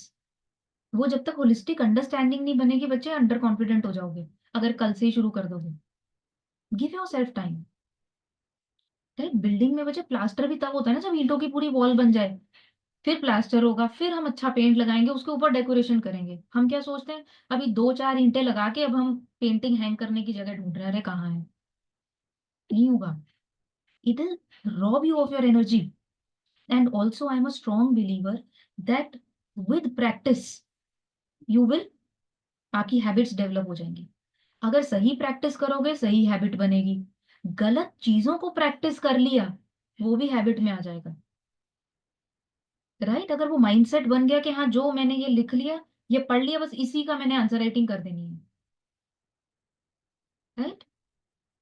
वो जब तक holistic understanding नहीं बनेगी बच्चे, under confident हो जाओगे अगर कल से ही शुरू कर दोगे. Give your self time, right? Building में बच्चे प्लास्टर भी तब होता है ना जब ईंटों की पूरी वॉल बन जाए, फिर प्लास्टर होगा, फिर हम अच्छा पेंट लगाएंगे, उसके ऊपर डेकोरेशन करेंगे. हम क्या सोचते हैं, अभी 2-4 ईंटें लगा के अब हम पेंटिंग हैंग करने की जगह ढूंढ रहे हैं, अरे कहाँ है? नहीं होगा. It will rob you of your energy. And also I am a strong believer that with practice you will, आपकी हैबिट्स डेवलप हो जाएंगी. अगर सही प्रैक्टिस करोगे सही हैबिट बनेगी. गलत चीजों को प्रैक्टिस कर लिया वो भी हैबिट में आ जाएगा, राइट? अगर वो माइंडसेट बन गया कि हाँ जो मैंने ये लिख लिया, ये पढ़ लिया, बस इसी का मैंने आंसर राइटिंग कर देनी है, right?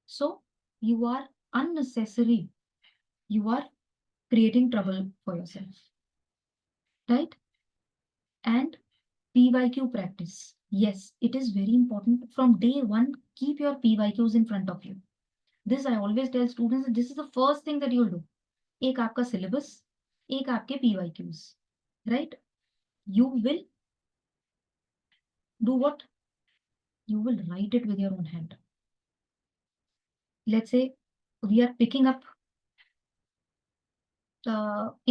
So you are unnecessary, you are creating trouble for yourself, right? And PYQ practice, yes, it is very important. From day 1 keep your PYQs in front of you. This I always tell students, this is the first thing that you'll do. एक आपका syllabus, एक आपके PYQs, right? You will do what? You will write it with your own hand. Let's say we are picking up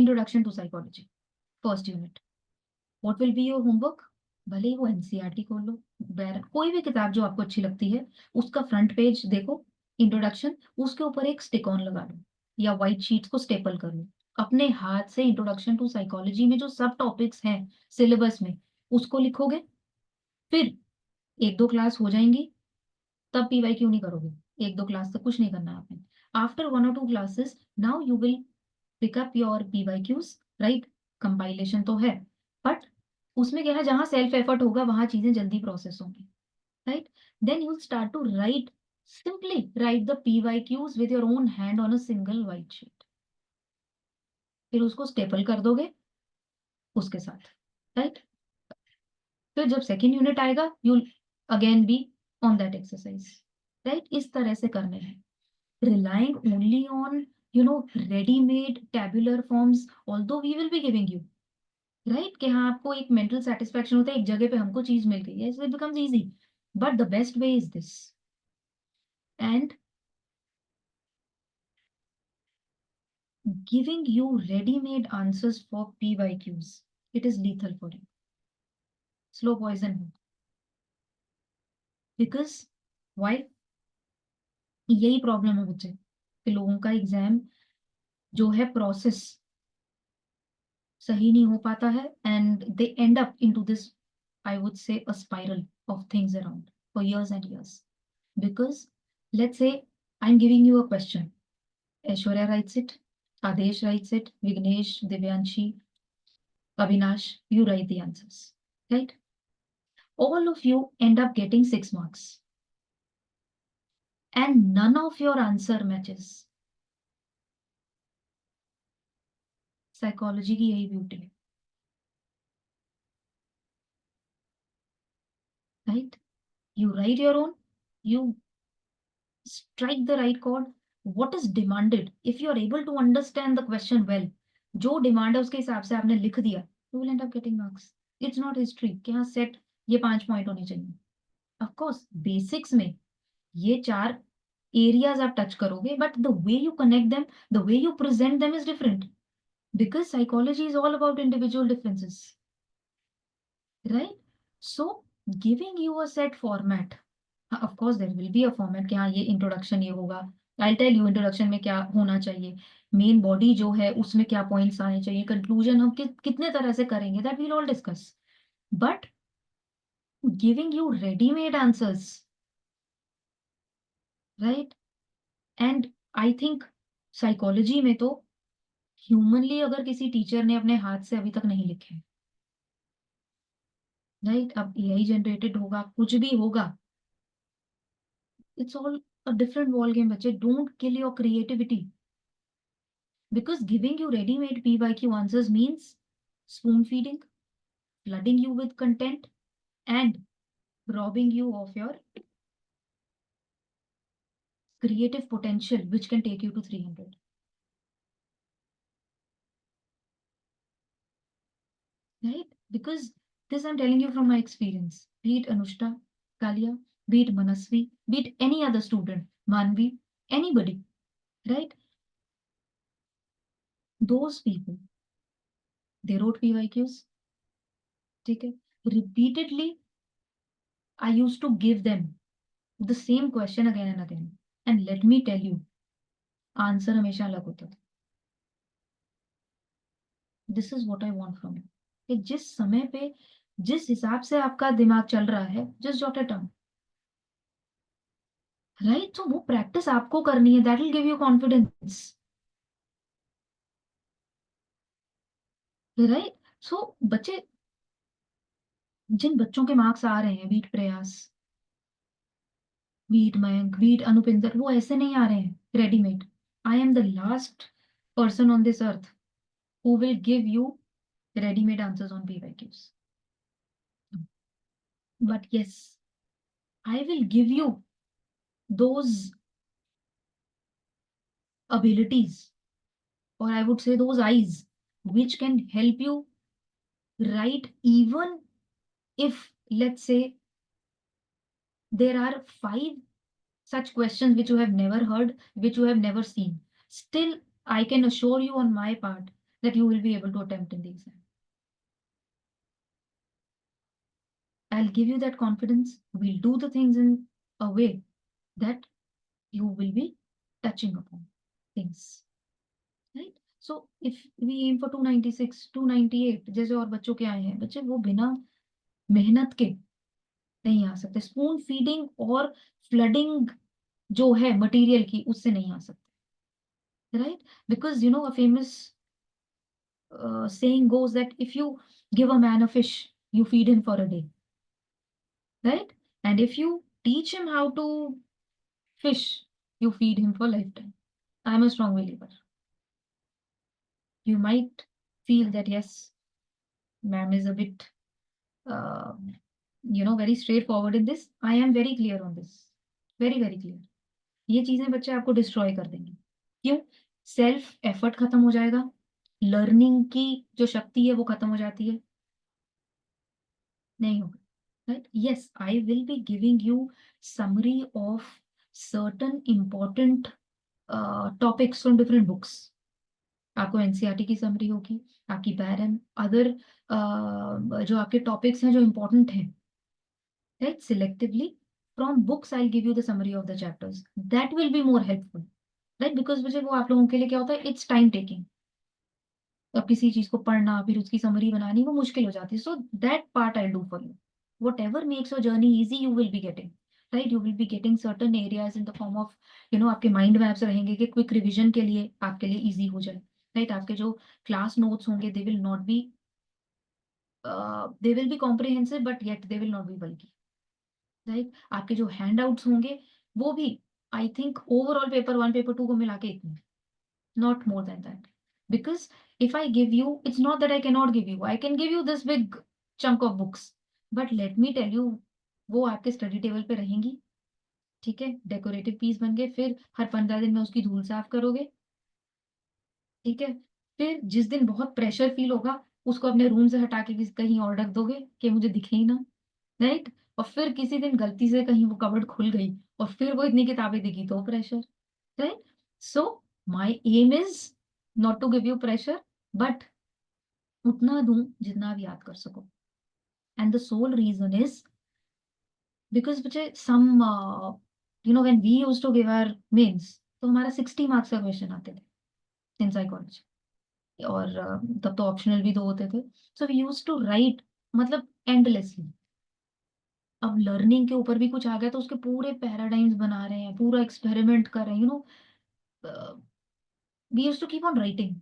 introduction to psychology, first unit. What will be your homework? भले ही वो NCERT खोल लो, कोई भी किताब जो आपको अच्छी लगती है उसका फ्रंट पेज देखो, इंट्रोडक्शन, उसके ऊपर एक स्टिक ऑन लगा लो या व्हाइट शीट को स्टेपल कर लो. अपने हाथ से इंट्रोडक्शन टू साइकोलॉजी में जो सब टॉपिक्स हैं सिलेबस में उसको लिखोगे. फिर 1-2 क्लास हो जाएंगी तब पीवाईक्यू नहीं करोगे. 1-2 क्लास तक कुछ नहीं करना है आपने. After 1 or 2 classes now you will pick up your PYQs, right? Compilation तो है, बट उसमें क्या है, जहां सेल्फ एफर्ट होगा वहां चीजें जल्दी प्रोसेस होंगी, right? Then you start to write, simply write the PYQs with your own hand on a single white sheet. फिर उसको स्टेपल कर दोगे उसके साथ, राइट? फिर जब सेकेंड यूनिट आएगा you again be on that exercise, right? इस तरह से करने हैं. Relying only on ready-made tabular forms, although we will be giving you, right? कि हाँ आपको एक mental satisfaction होता है, एक जगह पे हमको चीज मिल गई है, so it becomes easy. But the best way is this. And giving you ready-made answers for PYQs, it is lethal for you. Slow poison. Because why? यही प्रॉब्लम है बच्चे कि लोगों का एग्जाम जो है प्रोसेस सही नहीं हो पाता है, and they and up into this, I would say, a spiral of things around for years and years. Because let's say I'm giving you a question. Aishwarya writes it, Adesh writes it, Vignesh, Divyanshi, Avinash, you write the answers, right? All of you end up getting 6 marks. And none of your answer matches. Psychology की यही beauty है, right? You write your own, you strike the right chord. What is demanded, if you are able to understand the question well, जो demand है उसके हिसाब से आपने लिख दिया, you will end up getting marks. It's not history कि हाँ सेट ये 5 पॉइंट होने चाहिए. Of course बेसिक्स में ये 4 एरियाज आप टच करोगे, but the way you connect them, the way you present them is different, because psychology is all about individual differences, right? So giving you a set format. Of course there will be a format कि हाँ ये introduction ये होगा. I'll tell you introduction में क्या होना चाहिए, main body जो है उसमें क्या पॉइंट्स आने चाहिए, कंक्लूजन हम कितने तरह से करेंगे, that we'll all discuss. But giving you ready-made answers, right? And I think psychology में तो ह्यूमनली अगर किसी टीचर ने अपने हाथ से अभी तक नहीं लिखे, राइट? अब एआई जनरेटेड होगा, कुछ भी होगा, it's all a different ball game. बच्चे, don't kill your creativity, because giving you ready-made PYQ answers means spoon feeding, flooding you with content, and robbing you of your creative potential, which can take you to 300. Right? Because this I'm telling you from my experience. Be it Anushka, Kalia, be it Manasvi, be it any other student, Manvi, anybody, right? Those people, they wrote PYQs. Okay? Repeatedly, I used to give them the same question again and again. And let me tell you, answer हमेशा अलग होता था. This is what I want from you. कि जिस समय पे जिस हिसाब से आपका दिमाग चल रहा है, just jot it down. Right? तो वो प्रैक्टिस आपको करनी है, that will give you confidence. Right? So बच्चे, जिन बच्चों के मार्क्स आ रहे हैं, बीट प्रयास, बीट मयंक, बीट अनुपिंदर, वो ऐसे नहीं आ रहे हैं readymade. I am the last person on this earth who will give you readymade answers on PYQs. But yes, I will give you those abilities, or I would say those eyes, which can help you write, even if, let's say, there are 5 such questions which you have never heard, which you have never seen. Still, I can assure you on my part that you will be able to attempt in the exam. I'll give you that confidence. We'll do the things in a way that you will be touching upon things. Right? So if we aim for 296, 298, जैसे और बच्चों के आए हैं, बच्चे वो बिना मेहनत के नहीं आ सकते. स्पून फीडिंग और फ्लडिंग जो है मटेरियल की, उससे नहीं आ सकते. Right? Because you know a famous saying goes that if you give a man a fish, you feed him for a day. Right? And if you teach him how to fish, you feed him for lifetime. I'm a strong believer. You might feel that yes, ma'am is a bit very straightforward in this. I am very clear on this. Very, very clear. ये चीजें बच्चे आपको destroy कर देंगे. क्यों? Self effort खत्म हो जाएगा, लर्निंग की जो शक्ति है वो खत्म हो जाती है. नहीं होगा. Right? Yes, I will be giving you summary of certain important topics from different books. आपको एनसीईआरटी की समरी होगी, आपकी बैरन, अदर जो आपके टॉपिक्स हैं जो इंपॉर्टेंट हैं, right? Selectively from books I give you the summary of the chapters. That will be more helpful, right? Because मुझे वो आप लोगों के लिए क्या होता है, इट्स टाइम टेकिंग. अब किसी चीज को पढ़ना फिर उसकी समरी बनानी वो मुश्किल हो जाती है. So that part I do for you. Whatever makes your journey easy, you will be getting, right? You will be getting certain areas in the form of, आपके माइंड मैप्स रहेंगे कि क्विक रिवीजन के लिए आपके लिए easy हो जाए, right? आपके जो क्लास नोट्स होंगे, they will be comprehensive, but yet they will not be bulky, right? आपके जो हैंडआउट्स होंगे वो भी, I think overall paper 1 paper 2 को मिला के इतने, not more than that. Because if I give you, it's not that I cannot give you. I can give you this big chunk of books. But let me tell you, वो आपके study table पे रहेंगी, ठीक है? Decorative piece बन के, फिर हर 15 दिन में उसकी धूल साफ करोगे, ठीक है? फिर जिस दिन बहुत प्रेशर फील होगा, उसको अपने रूम से हटा के कहीं और रख दोगे कि मुझे दिखे ही ना, राइट? और फिर किसी दिन गलती से कहीं वो कबर्ड खुल गई और फिर वो इतनी किताबें दिखी तो pressure, right? So my aim is not to give you pressure, but उतना दूं जितना आप याद कर सको. And the sole reason is because बच्चे सम when we used to give our mains, तो हमारा 60 मार्क्स का क्वेश्चन आते थे इन साइकोलॉजी, और तब तो ऑप्शनल भी 2 होते थे. So we used to write, मतलब एंडलेसली. अब लर्निंग के ऊपर भी कुछ आ गया तो उसके पूरे पैराडाइम्स बना रहे हैं, पूरा एक्सपेरिमेंट कर रहे हैं, we used to keep on writing.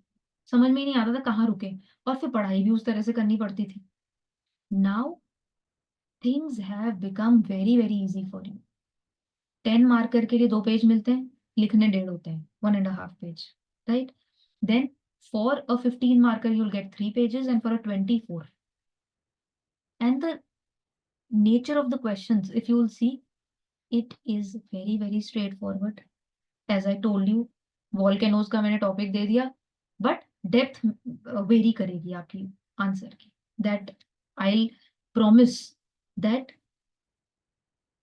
समझ में ही नहीं आता था कहाँ रुके, और फिर पढ़ाई भी उस तरह से करनी पड़ती थी. Now things have become very very easy for you. 10 marker के लिए 2 पेज मिलते हैं, लिखने 1.5 होते हैं, 1.5 page, right? Then for a 15 marker you'll get 3 pages, and for a 24. And the nature of the questions, if you will see, it is very very straightforward. As I told you, volcanoes का मैंने topic दे दिया, but depth very करेगी आपकी answer की. That I promise that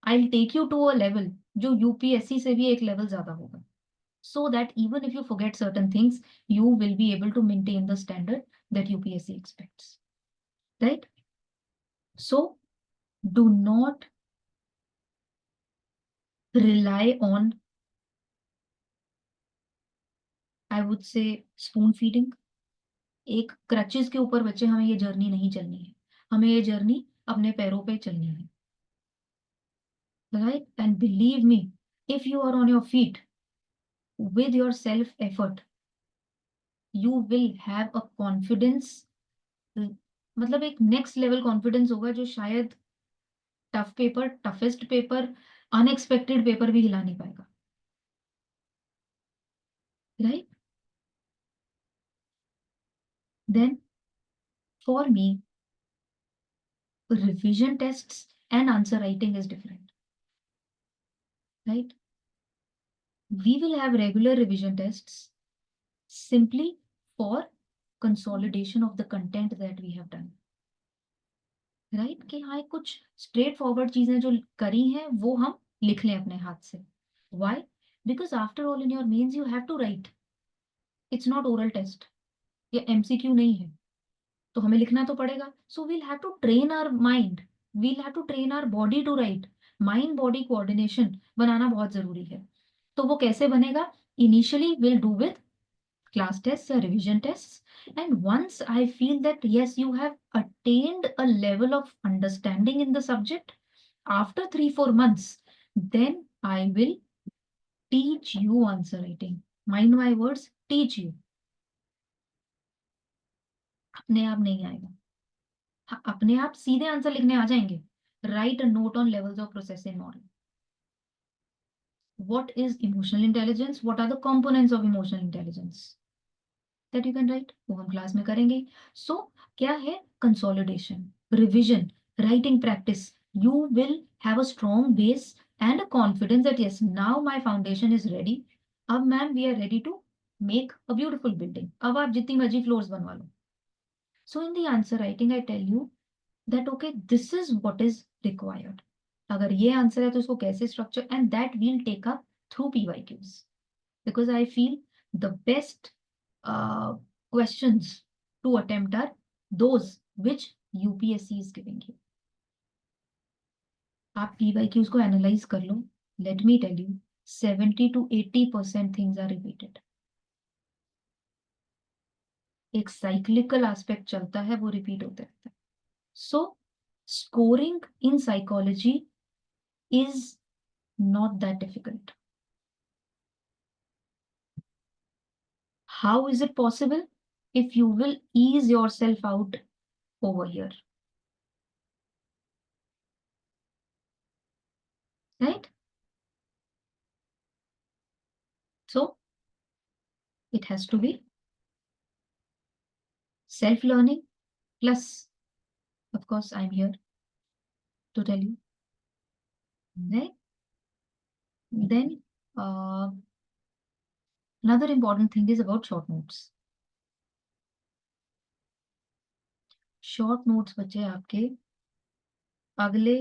I take you to a level जो UPSC से भी एक लेवल ज्यादा होगा, so that even if you forget certain things, you will be able to maintain the standard that UPSC expects, right? So do not rely on, I would say, spoon feeding. एक crutches के ऊपर बच्चे हमें ये journey नहीं चलनी है, हमें ये जर्नी अपने पैरों पे चलनी है, right? And believe me, if you are on your feet with your self effort, you will have a confidence, मतलब एक नेक्स्ट लेवल कॉन्फिडेंस होगा जो शायद tough paper, toughest paper, unexpected paper भी हिला नहीं पाएगा, right? Then for me, revision tests and answer writing is different, right? We will have regular revision tests simply for consolidation of the content that we have done, right? कि हाँ कुछ straight forward चीजें जो करी हैं वो हम लिख लें अपने हाथ से. Why? Because after all in your mains you have to write. It's not oral test या MCQ नहीं है, तो हमें लिखना तो पड़ेगा. So we'll have to train our mind, we'll have to train our body to write. Mind body coordination बनाना बहुत जरूरी है. तो वो कैसे बनेगा? Initially will do with class tests or revision tests, and once I feel that yes, you have attained a level of understanding in the subject, after 3-4 months, then I will teach you answer writing. Mind my words, teach you. अपने आप नहीं आएगा. हाँ, अपने आप सीधे answer लिखने आ जाएंगे. Write a note on levels of processing model. What is emotional intelligence? What are the components of emotional intelligence that you can write? वो हम क्लास में करेंगे. So क्या है? Consolidation, revision, writing practice. You will have a strong base and a confidence that yes, now my foundation is ready. अब ma'am we are ready to make a beautiful building. अब आप जितनी मर्जी floors बनवा लो. So in the answer writing, I tell you that okay, this is what is required. अगर ये answer है तो इसको कैसे structure, and that we'll take up through PYQs, because I feel the best questions to attempt are those which UPSC is giving you. आप PYQs को analyse कर लो. Let me tell you, 70 to 80% things are repeated. एक cyclical aspect चलता है, वो repeat होता रहता है. So scoring in psychology is not that difficult. How is it possible? If you will ease yourself out over here, right? So it has to be self-learning plus, of course, I'm here to tell you, right? Then another important thing is about short notes. Short notes बच्चे आपके अगले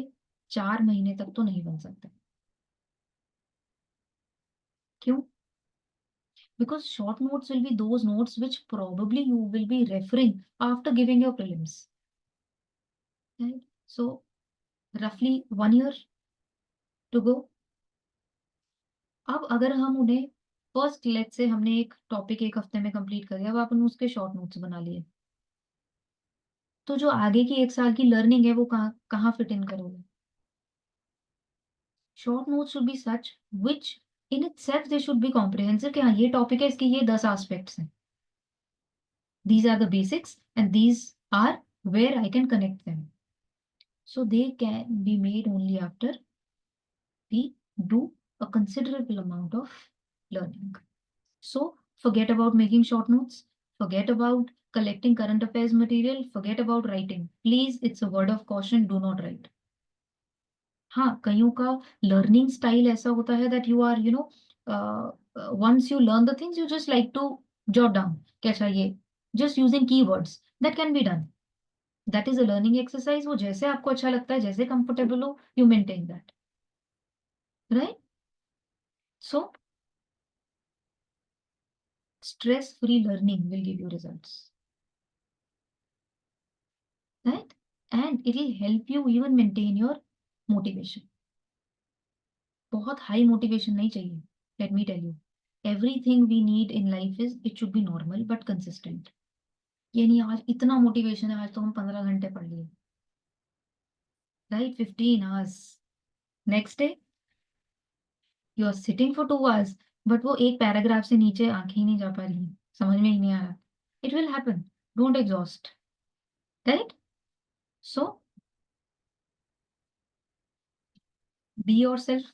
4 महीने तक तो नहीं बन सकते. क्यों? Because short notes will be those notes which probably you will be referring after giving your prelims, right? So roughly 1 year to go? अब अगर हम उन्हें फर्स्ट लेट से हमने एक टॉपिक एक हफ्ते में कंप्लीट कर दिया, अब आपने उसके शॉर्ट नोट्स बना लिए, तो जो आगे की 1 साल की लर्निंग है वो कहाँ कहाँ फिट इन करोगे? Short notes should be such which in itself they should be comprehensive, कि हाँ ये टॉपिक है, इसके ये 10 एस्पेक्ट्स हैं, these are the basics and these are where I can connect them. So they can be made only after we do a considerable amount of learning. So forget about making short notes, forget about collecting current affairs material, forget about writing. Please, it's a word of caution, do not write. हाँ, कईयों का learning style ऐसा होता है that you are you know once you learn the things you just like to jot down, क्या चाहिए, just using keywords, that can be done, that is a learning exercise. वो जैसे आपको अच्छा लगता है, जैसे कंफर्टेबल हो, you maintain that, right? So stress free learning will give you results, right? And it will help you even maintain your motivation. बहुत high motivation नहीं चाहिए, let me tell you, everything we need in life is it should be normal but consistent. ये नहीं आज इतना motivation है, आज तो हम 15 घंटे पढ़ लिए, right? 15 hours, next day you are sitting for 2 hours, but वो एक पैराग्राफ से नीचे आंखें ही नहीं जा पा रही, समझ में ही नहीं आ रहा. It will happen, don't exhaust, right? So be yourself,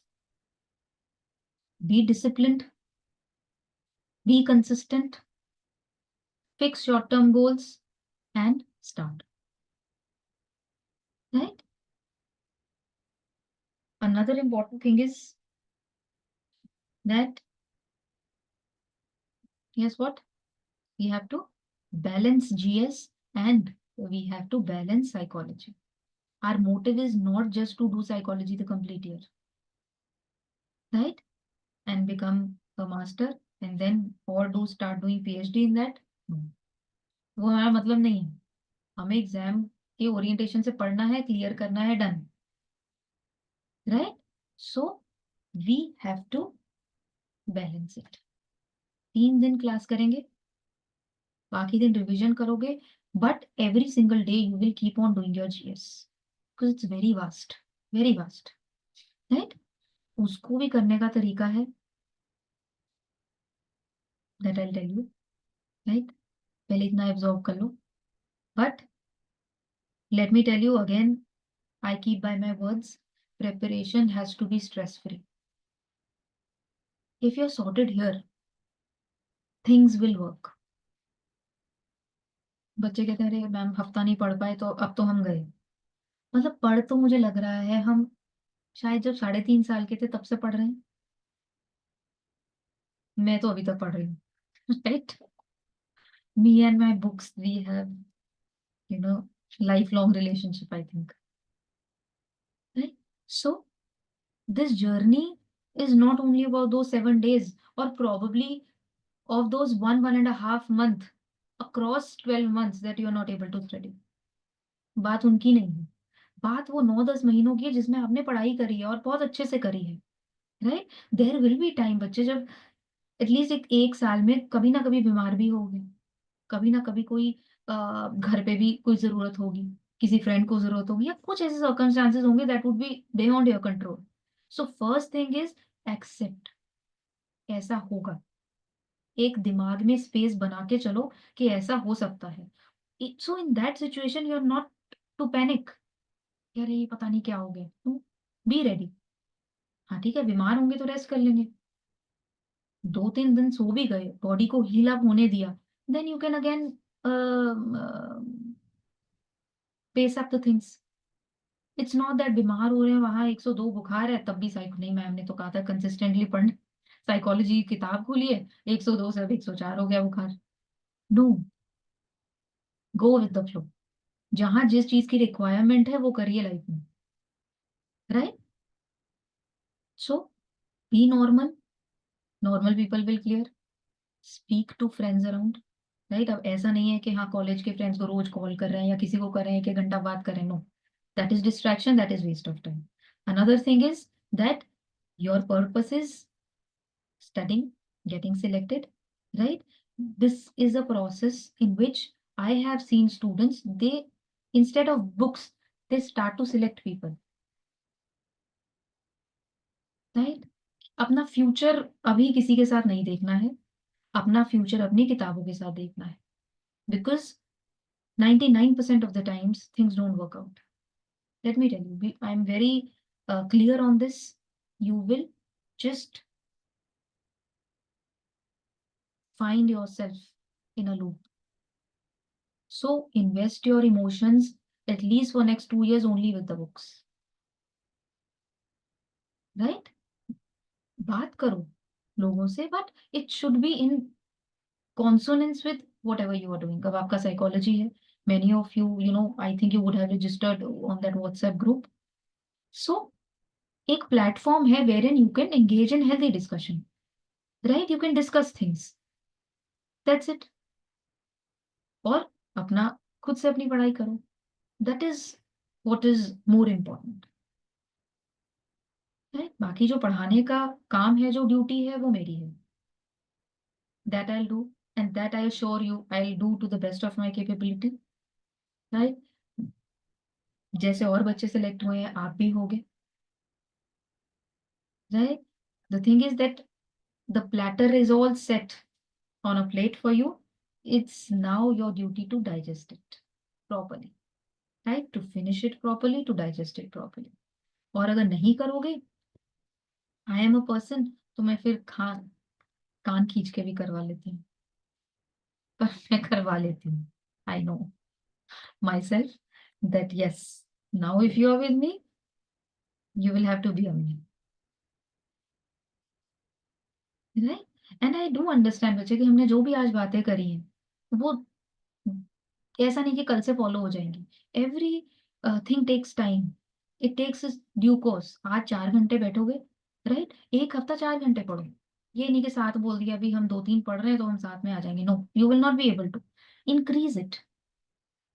be disciplined, be consistent, fix short-term goals and start, right? Another important thing is that, guess what? We have to balance GS and we have to balance psychology. Our motive is not just to do psychology the complete year, right? And become a master and then or do start doing PhD in that. No. वो हमारा मतलब नहीं है. हमें exam के orientation से पढ़ना है, क्लियर करना है, done, right? So we have to balance it. 3 दिन क्लास करेंगे, बाकी दिन रिवीजन करोगे, but every single day you will keep on doing your GS because it's very vast, right? उसको भी करने का तरीका है, that I tell you, right? पहले इतना एब्जॉर्ब कर लो, but let me tell you again, I keep by my words, preparation has to be stress free. If you're sorted here, things will work. बच्चे कहते हैं अरे मैम हफ्ता नहीं पढ़ पाए तो अब तो हम गए, मतलब पढ़ तो मुझे लग रहा है हम शायद जब 3.5 साल के थे तब से पढ़ रहे हैं. मैं तो अभी तक पढ़ रही हूँ, right? Me and my books, we have, you know, lifelong relationship, I think, right? So this journey is not only about those 7 days or probably of those 1.5 month across 12 months that you are not able to study. बात उनकी नहीं है, बात वो 9-10 महीनों की है जिसमें आपने पढ़ाई करी है और बहुत अच्छे से करी है, right? There will be time बच्चे जब एटलीस्ट एक साल में कभी ना कभी बीमार भी होंगे, कभी ना कभी कोई घर पे भी कोई जरूरत होगी, किसी फ्रेंड को जरूरत होगी, या कुछ ऐसे सर्कमस्टांसेस होंगे that would be beyond your control. So first thing is accept, ऐसा होगा. एक दिमाग में स्पेस बना के चलो कि ऐसा हो सकता है. So in that situation you are not to panic, यार ये पता नहीं क्या हो गया, बी रेडी. हाँ ठीक है, बीमार होंगे तो रेस्ट कर लेंगे, 2-3 दिन सो भी गए, बॉडी को हील अप होने दिया, then you can again pace up the things. It's not that बीमार हो रहे हैं वहां 102 बुखार है तब भी साइको नहीं, मैम ने तो कहा था कंसिस्टेंटली पढ़ने, साइकोलॉजी की किताब खोली है, 102 से अब 104 हो गया बुखार. No, go with the flow. जहां जिस चीज की रिक्वायरमेंट है वो करिए लाइफ में, right? So be normal, normal people will clear. Speak to friends around, right? अब ऐसा नहीं है कि हाँ कॉलेज के फ्रेंड्स को रोज कॉल कर रहे हैं या किसी को कर रहे हैं 1 घंटा बात कर रहे हैं, no, that is distraction, that is waste of time. Another thing is that your purpose is studying, getting selected, right? This is a process in which I have seen students, they, instead of books, they start to select people, right? अपना future अभी किसी के साथ नहीं देखना है, अपना future अपनी किताबों के साथ देखना है, because 99% of the times things don't work out. Let me tell you, I'm very clear on this. You will just find yourself in a loop. So invest your emotions at least for next 2 years only with the books. Right? बात करो लोगों से, but it should be in consonance with whatever you are doing. अब आपका psychology है, many of you, you know, I think you would have registered on that WhatsApp group. So एक platform है wherein you can engage in healthy discussion, right? You can discuss things. That's it. और अपना खुद से अपनी पढ़ाई करो. That is what is more important. Right? बाकी जो पढ़ाने का काम है, जो ड्यूटी है, वो मेरी है. That I'll do, and that I assure you I'll do to the best of my capability. Right? जैसे और बच्चे सेलेक्ट हुए हैं, आप भी होगे. Right? The thing is that the platter is all set on a plate for you. It's now your duty to digest it properly. Right? To finish it properly, to digest it properly. और अगर नहीं करोगे, I am a person, तो मैं फिर कान खींच के भी करवा लेती हूँ, पर मैं करवा लेती हूँ. I know myself that yes, now if you are with me, you will have to be on me. Right? And I do understand बच्चे कि हमने जो भी आज बातें करी हैं, वो ऐसा नहीं कि कल से फॉलो हो जाएंगी. Everything takes time, it takes due course. आज 4 घंटे बैठोगे, राइट? एक हफ्ता 4 घंटे पढ़ो. ये नहीं कि साथ बोल दिया अभी हम 2-3 पढ़ रहे हैं तो हम साथ में आ जाएंगे. No, you will not be able to. Increase it,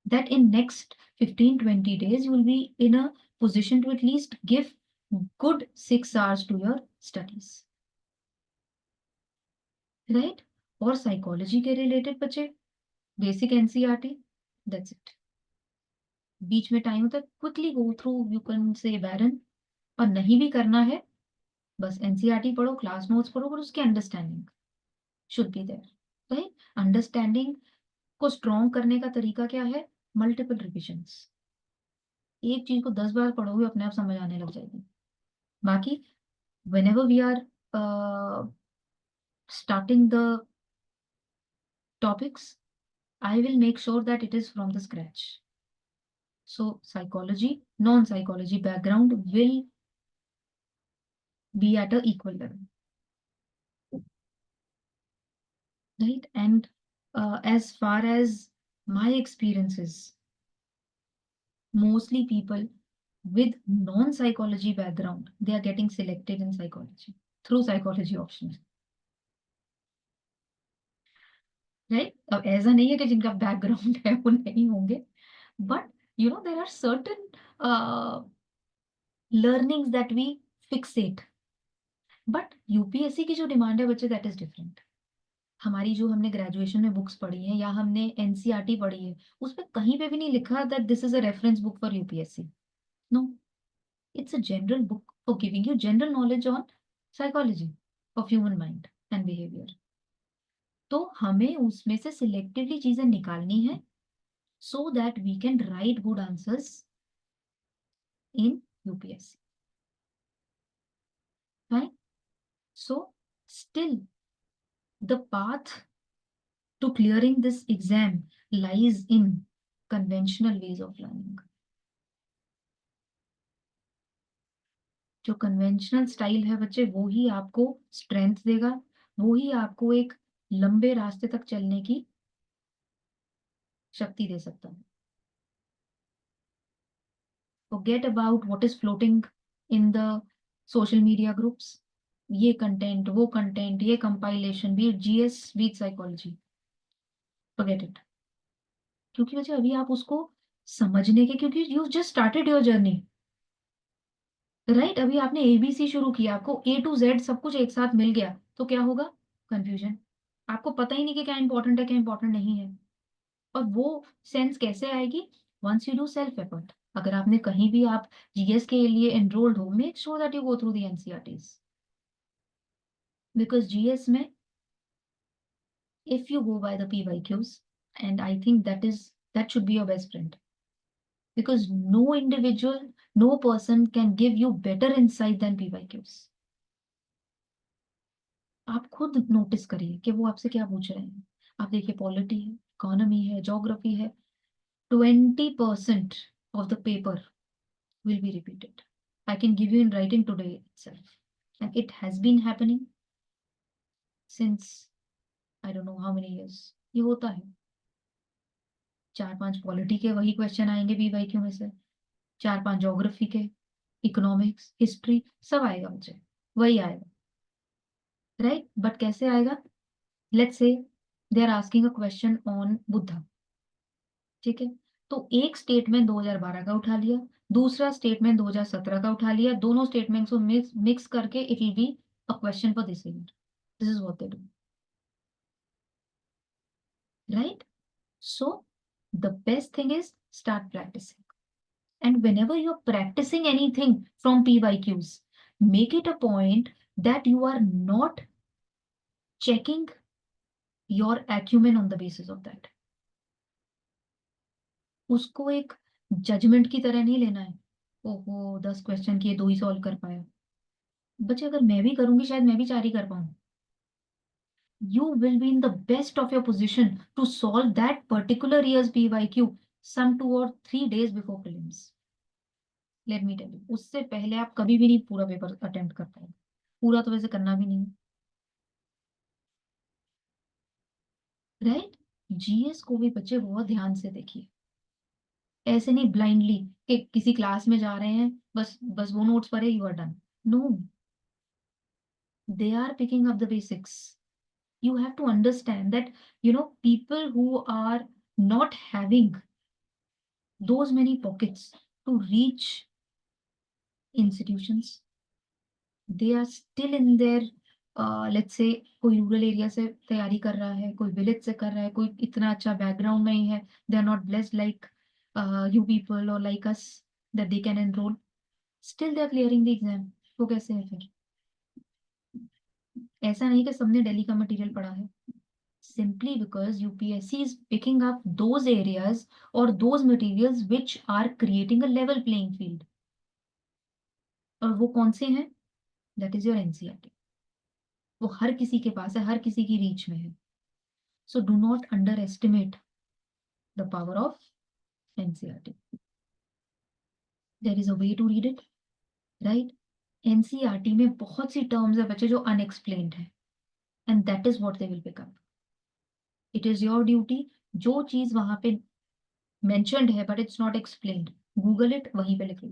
that in next 15-20 days you will be in a position to at least give good 6 hours to your studies, right? और साइकोलॉजी के रिलेटेड बच्चे basic NCERT, that's it. बीच में time होता है, quickly go through, you can say Barron. और नहीं भी करना है, बस एनसीईआरटी पढ़ो, क्लास नोट्स पढ़ो, पर उसकी understanding should be there, right? Understanding को स्ट्रॉन्ग करने का तरीका क्या है? Multiple revisions. एक चीज को 10 बार पढ़ोगे, अपने आप समझ आने लग जाएगी. बाकी whenever we are starting the topics, I will make sure that it is from the scratch. So psychology, non-psychology background will be at a equal level, right? And as far as my experiences, mostly people with non-psychology background, they are getting selected in psychology through psychology optional. Right? अब ऐसा नहीं है कि जिनका background है वो नहीं होंगे, but you know there are certain learnings that we fixate. But UPSC की जो डिमांड है बच्चे, that is different. हमारी जो हमने ग्रेजुएशन में बुक्स पढ़ी हैं या हमने एनसीईआरटी पढ़ी है, उसमें कहीं पे भी नहीं लिखा that this is a reference book for UPSC. No, it's a general book for giving you general knowledge on psychology of human mind and behavior. तो हमें उसमें से सिलेक्टिवली चीजें निकालनी है so that we can write good answers in UPSC. Right? So still the path to clearing this exam lies in conventional ways of learning. जो conventional style है बच्चे, वो ही आपको स्ट्रेंथ देगा, वो ही आपको एक लंबे रास्ते तक चलने की शक्ति दे सकता है. Forget about what is floating in the social media groups. ये कंटेंट, वो कंटेंट, ये compilation, be GS, be psychology, forget it. क्योंकि बच्चे अभी आप उसको समझने के, क्योंकि you just started your journey. Right? अभी आपने ABC शुरू किया, आपको A to Z सब कुछ एक साथ मिल गया, तो क्या होगा? कंफ्यूजन। आपको पता ही नहीं कि क्या इंपॉर्टेंट है क्या इंपॉर्टेंट नहीं है। और वो सेंस कैसे आएगी? Once you do self effort. अगर आपने कहीं भी आप GS के लिए एनरोल्ड हो, make sure that you go through the NCERTs, because GS में if you go by the PYQs, and I think that should be your best friend, because no individual, no person can give you better insight than PYQs. आप खुद notice करिए कि वो आपसे क्या पूछ रहे हैं। आप देखिए, पॉलिटी है, इकोनॉमी है, ज्योग्राफी है, 20% of the paper will be repeated. I can give you in writing today itself, and it has been happening since I don't know how many years. ये होता है। 4-5 पॉलिटी के वही क्वेश्चन आएंगे PYQ में से, 4-5 ज्योग्राफी के, इकोनॉमिक्स, हिस्ट्री, सब आएगा मुझे, वही आएगा। राइट? बट कैसे आएगा? Let's say they are asking a question on Buddha, ठीक है? तो एक स्टेटमेंट 2012 का उठा लिया, दूसरा स्टेटमेंट 2017 का उठा लिया, दोनों स्टेटमेंट्स को मिक्स करके it will be a question for this year. This is what they do, right? So the best thing is start practicing, and whenever you're practicing anything from PYQs, make it a point that you are not checking your acumen on the basis of that. उसको एक judgement की तरह नहीं लेना है, ओहो 10 question किए 2 ही solve कर पाया। बच्चे, अगर मैं भी करूंगी शायद मैं भी 4 ही कर पाऊं। You will be in the best of your position to solve that particular year's PYQ some 2 or 3 days before prelims. Let me tell you, उससे पहले आप कभी भी नहीं पूरा पेपर अटेम्प्ट कर पाएंगे। पूरा तो वैसे करना भी नहीं है, राइट? GS को भी बच्चे बहुत ध्यान से देखिए, ऐसे नहीं ब्लाइंडली कि किसी क्लास में जा रहे हैं, बस बस वो नोट्स पढ़े, you are done. No, they are picking up the basics. You have to understand that, people who are not having those many pockets to reach institutions, they are still in their, let's say, कोई rural area से तैयारी कर रहा है, कोई village से कर रहा है, कोई इतना अच्छा बैकग्राउंड नहीं है, they are not blessed like you people or like us that they can enroll, still they are clearing the exam. वो कैसे है फिर? ऐसा नहीं कि सबने दिल्ली का मटेरियल पढ़ा है, simply because UPSC is picking up those areas or those materials which are creating a level playing field. और वो कौन से हैं? That is your NCERT. वो हर किसी के पास है, हर किसी की रीच में है। So do not underestimate the power of NCERT. There is a way to read it, right? NCERT में बहुत सी टर्म्स है बच्चे जो unexplained है, and that is what they will pick up. It is your duty, जो चीज वहां पे mentioned है but it's not explained, Google it, वहीं पे लिख लो।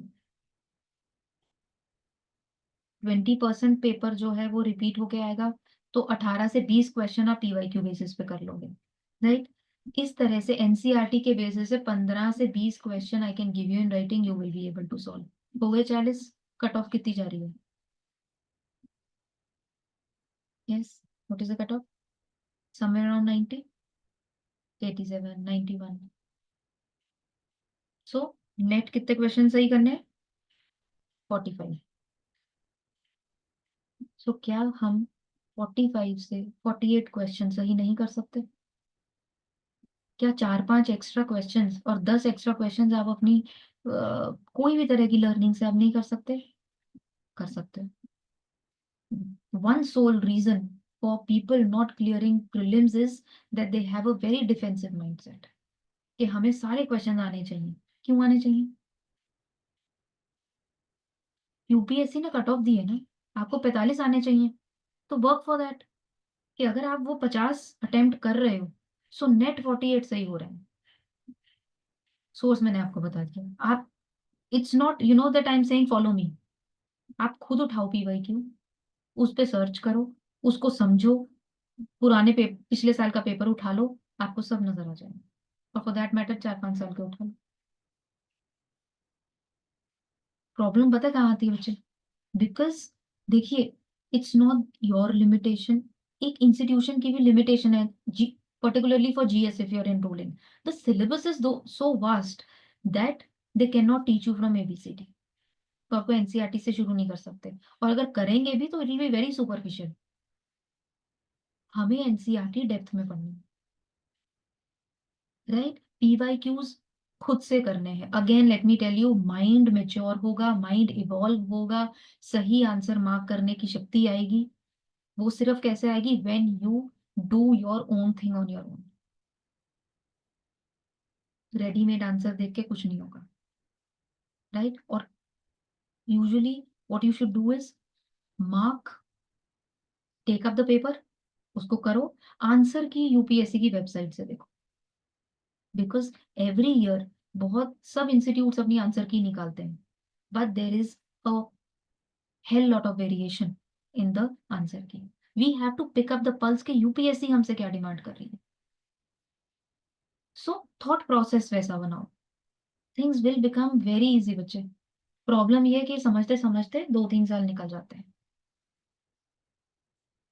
20% पेपर जो है वो रिपीट होके आएगा, तो 18 से 20 क्वेश्चन आप PYQ बेसिस पे कर लोगे, राइट? इस तरह से NCERT के बेसिस से 15 से 20 question I can give you in writing, you will be able to solve. हो गए 40। कट ऑफ कितनी जा रही है? Yes, what is the cut off? Somewhere around 90, 87, 91। So net कितने क्वेश्चन सही करने हैं? 45। सो क्या हम 45 से 48 क्वेश्चन सही नहीं कर सकते? क्या 4-5 एक्स्ट्रा क्वेश्चंस और 10 एक्स्ट्रा क्वेश्चंस आप अपनी कोई भी तरह की लर्निंग से आप नहीं कर सकते? कर सकते। One sole reason for people not clearing prelims is that they have a very defensive mindset कि हमें सारे क्वेश्चन आने चाहिए। क्यों आने चाहिए? UPSC ने कट ऑफ दी है ना, आपको 45 आने चाहिए, तो वर्क फॉर दैट, कि अगर आप वो 50 अटेम्प्ट कर रहे हो, सो नेट 48 सही हो रहा है। सोर्स मैंने आपको बता दिया। आप, it's not that I am saying follow me. आप खुद उठाओ PYQ, उस पे सर्च करो, उसको समझो, पुराने पिछले साल का पेपर उठा लो, आपको सब नजर आ जाएगा। और फॉर दैट मैटर 4-5 साल के उठा लो। प्रॉब्लम पता है कहाँ आती है बच्चे? बिकॉज देखिए, इट्स नॉट योर लिमिटेशन, एक इंस्टीट्यूशन की भी लिमिटेशन है, particularly for GS if you are enrolling, the syllabus is so vast that they can not teach you from ABCD. तो आपको एनसीईआरटी से शुरू नहीं कर सकते, और अगर करेंगे भी तो it will be very superficial. हमें एनसीईआरटी डेप्थ में पढ़नी, राइट? पीवाईक्यूज खुद से करने हैं। Again let me tell you, mind mature होगा, माइंड इवॉल्व होगा, सही आंसर मार्क करने की शक्ति आएगी। वो सिर्फ कैसे आएगी? When you do your own thing on your own. Readymade answer देख के कुछ नहीं होगा, राइट? और usually what you should do is mark, take up the paper, उसको करो, आंसर की यूपीएससी की वेबसाइट से देखो, बिकॉज एवरी ईयर बहुत सब इंस्टीट्यूट्स अपनी आंसर की निकालते हैं, but there is a hell lot of variation in the answer key. We have to pick up the pulse के यूपीएससी हमसे क्या डिमांड कर रही है। सो थॉट प्रोसेस वैसा बनाओ, things will become very easy बच्चे। प्रॉब्लम ये है कि समझते समझते 2-3 साल निकल जाते हैं,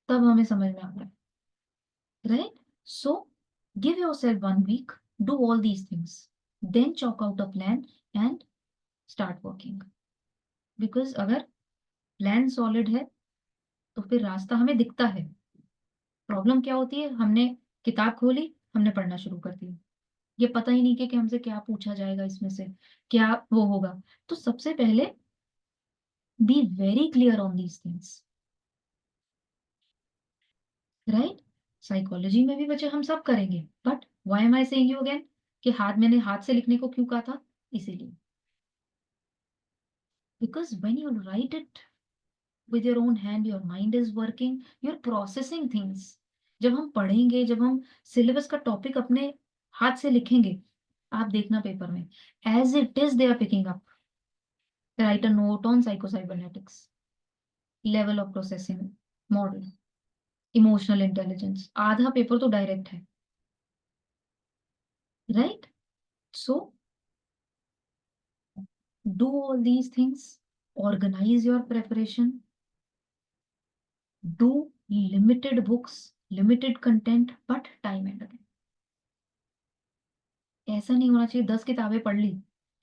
तब हमें समझ में आता है, right? So give yourself 1 week, do all these things, then chalk out a plan and start working. Because अगर प्लान सॉलिड है तो फिर रास्ता हमें दिखता है। प्रॉब्लम क्या होती है? हमने किताब खोली, हमने पढ़ना शुरू कर दिया, ये पता ही नहीं कि हमसे क्या पूछा जाएगा, इसमें से क्या वो होगा। तो सबसे पहले be very clear on these things, right? Psychology में भी बच्चे हम सब करेंगे, but why am I saying you again कि मैंने हाथ से लिखने को क्यों कहा था? इसीलिए, because when you right it with your own hand, your mind is working, you're processing things। जब हम पढ़ेंगे, जब हम सिलेबस का टॉपिक अपने हाथ से लिखेंगे, आप देखना पेपर में as it is they are picking up, right a note on psychocybernetics, level of processing model, emotional intelligence, आधा पेपर तो डायरेक्ट है, right? So do all these things, organize your preparation, do limited books, limited content, but time and again। ऐसा नहीं होना चाहिए 10 किताबें पढ़ ली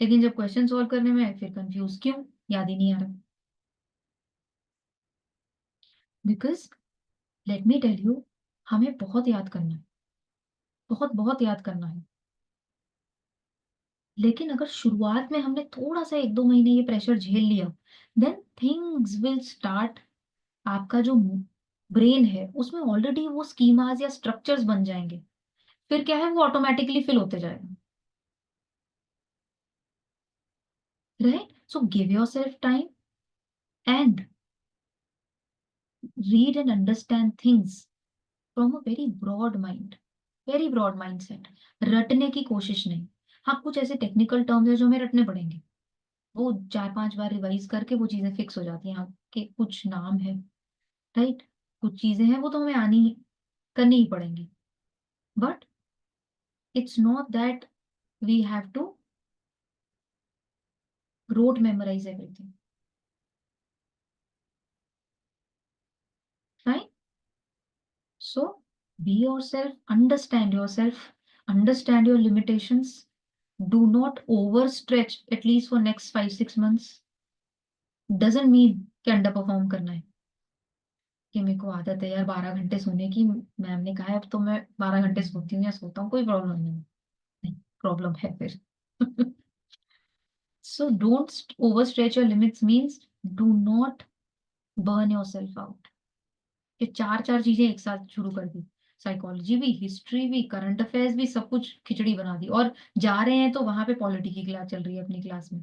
लेकिन जब क्वेश्चन सॉल्व करने में आए फिर कंफ्यूज, क्यों? याद ही नहीं आ रहा। Because let me tell you, हमें बहुत याद करना है, बहुत बहुत याद करना है। लेकिन अगर शुरुआत में हमने थोड़ा सा 1-2 महीने ये प्रेशर झेल लिया, देन थिंग्स विल स्टार्ट। आपका जो ब्रेन है उसमें ऑलरेडी वो स्कीमास या स्ट्रक्चर्स बन जाएंगे, फिर क्या है, वो ऑटोमेटिकली फिल होते जाएगा, right? So give your self time and read and understand things from a very broad mind, very broad mindset। रटने की कोशिश नहीं। हाँ, कुछ ऐसे टेक्निकल टर्म्स है जो हमें रटने पड़ेंगे, वो 4-5 बार रिवाइज करके वो चीजें फिक्स हो जाती हैं। आपके कुछ नाम है, राइट? कुछ चीजें हैं वो तो हमें आनी करनी ही पड़ेंगी, but it's not that we have to rote memorise everything, right? So be yourself, understand your limitations, do not overstretch at least for next 5-6 months। doesn't mean कि अंडर परफॉर्म करना है, कि मेरे को आदत है यार 12 घंटे सोने की, मैम ने कहा है अब तो मैं 12 घंटे सोती हूँ या सोता हूँ, कोई प्रॉब्लम नहीं, नहीं प्रॉब्लम है फिर। so don't overstretch your limits means do not burn yourself out। ये 4 चीजें एक साथ शुरू कर दी, साइकोलॉजी भी, हिस्ट्री भी, करंट अफेयर्स भी, सब कुछ खिचड़ी बना दी, और जा रहे हैं तो वहां पे पॉलिटी की क्लास चल रही है अपनी क्लास में।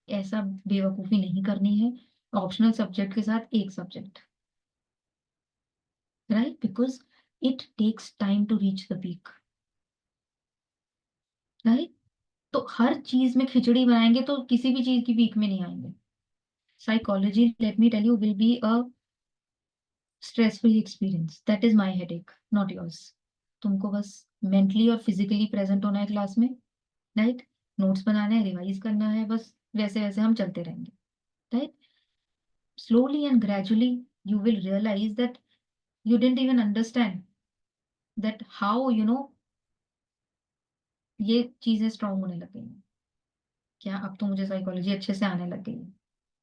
ऐसा बेवकूफी नहीं करनी है। ऑप्शनल सब्जेक्ट के साथ एक subject, right? Because it takes time to reach the peak, right? तो हर चीज में खिचड़ी बनाएंगे तो किसी भी चीज की पीक में नहीं आएंगे। Psychology, let me tell you, will be a stress free experience. That is my headache, not yours. तुमको बस मेंटली और फिजिकली प्रेजेंट होना है क्लास में, राइट? नोट्स बनाना है, रिवाइज करना है, बस वैसे वैसे हम चलते रहेंगे, right? Slowly and gradually, you will realize that you didn't even understand that how, ये चीजें स्ट्रांग होने लग गई हैं। क्या अब तो मुझे साइकोलॉजी अच्छे से आने लग गई है,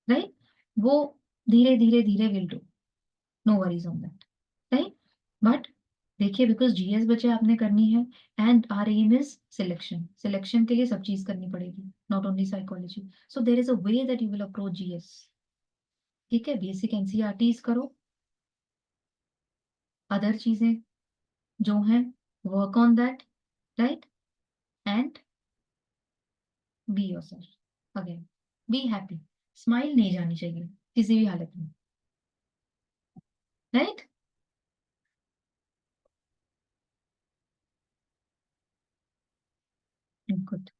राइट? वो धीरे धीरे धीरे will do, no worries on that, right? But देखिए, बिकॉज जीएस बच्चे आपने करनी है and R M is selection. Selection के लिए सब चीज करनी पड़ेगी, not only psychology. So there is a way that you will approach GS. ठीक है, बेसिक एनसीईआरटीज करो, अदर चीजें जो हैं work on that, right? And be yourself again, be happy. Smile नहीं जानी चाहिए किसी भी हालत में, right? Good,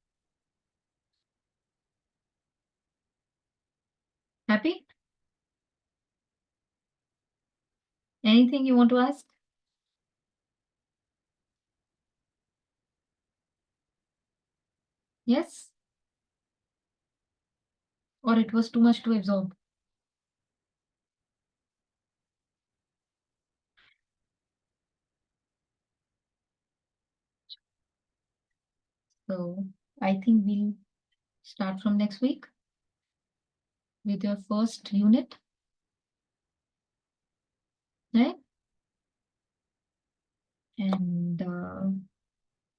happy? Anything you want to ask? Yes? Or it was too much to absorb? So I think we'll start from next week with your first unit, right? And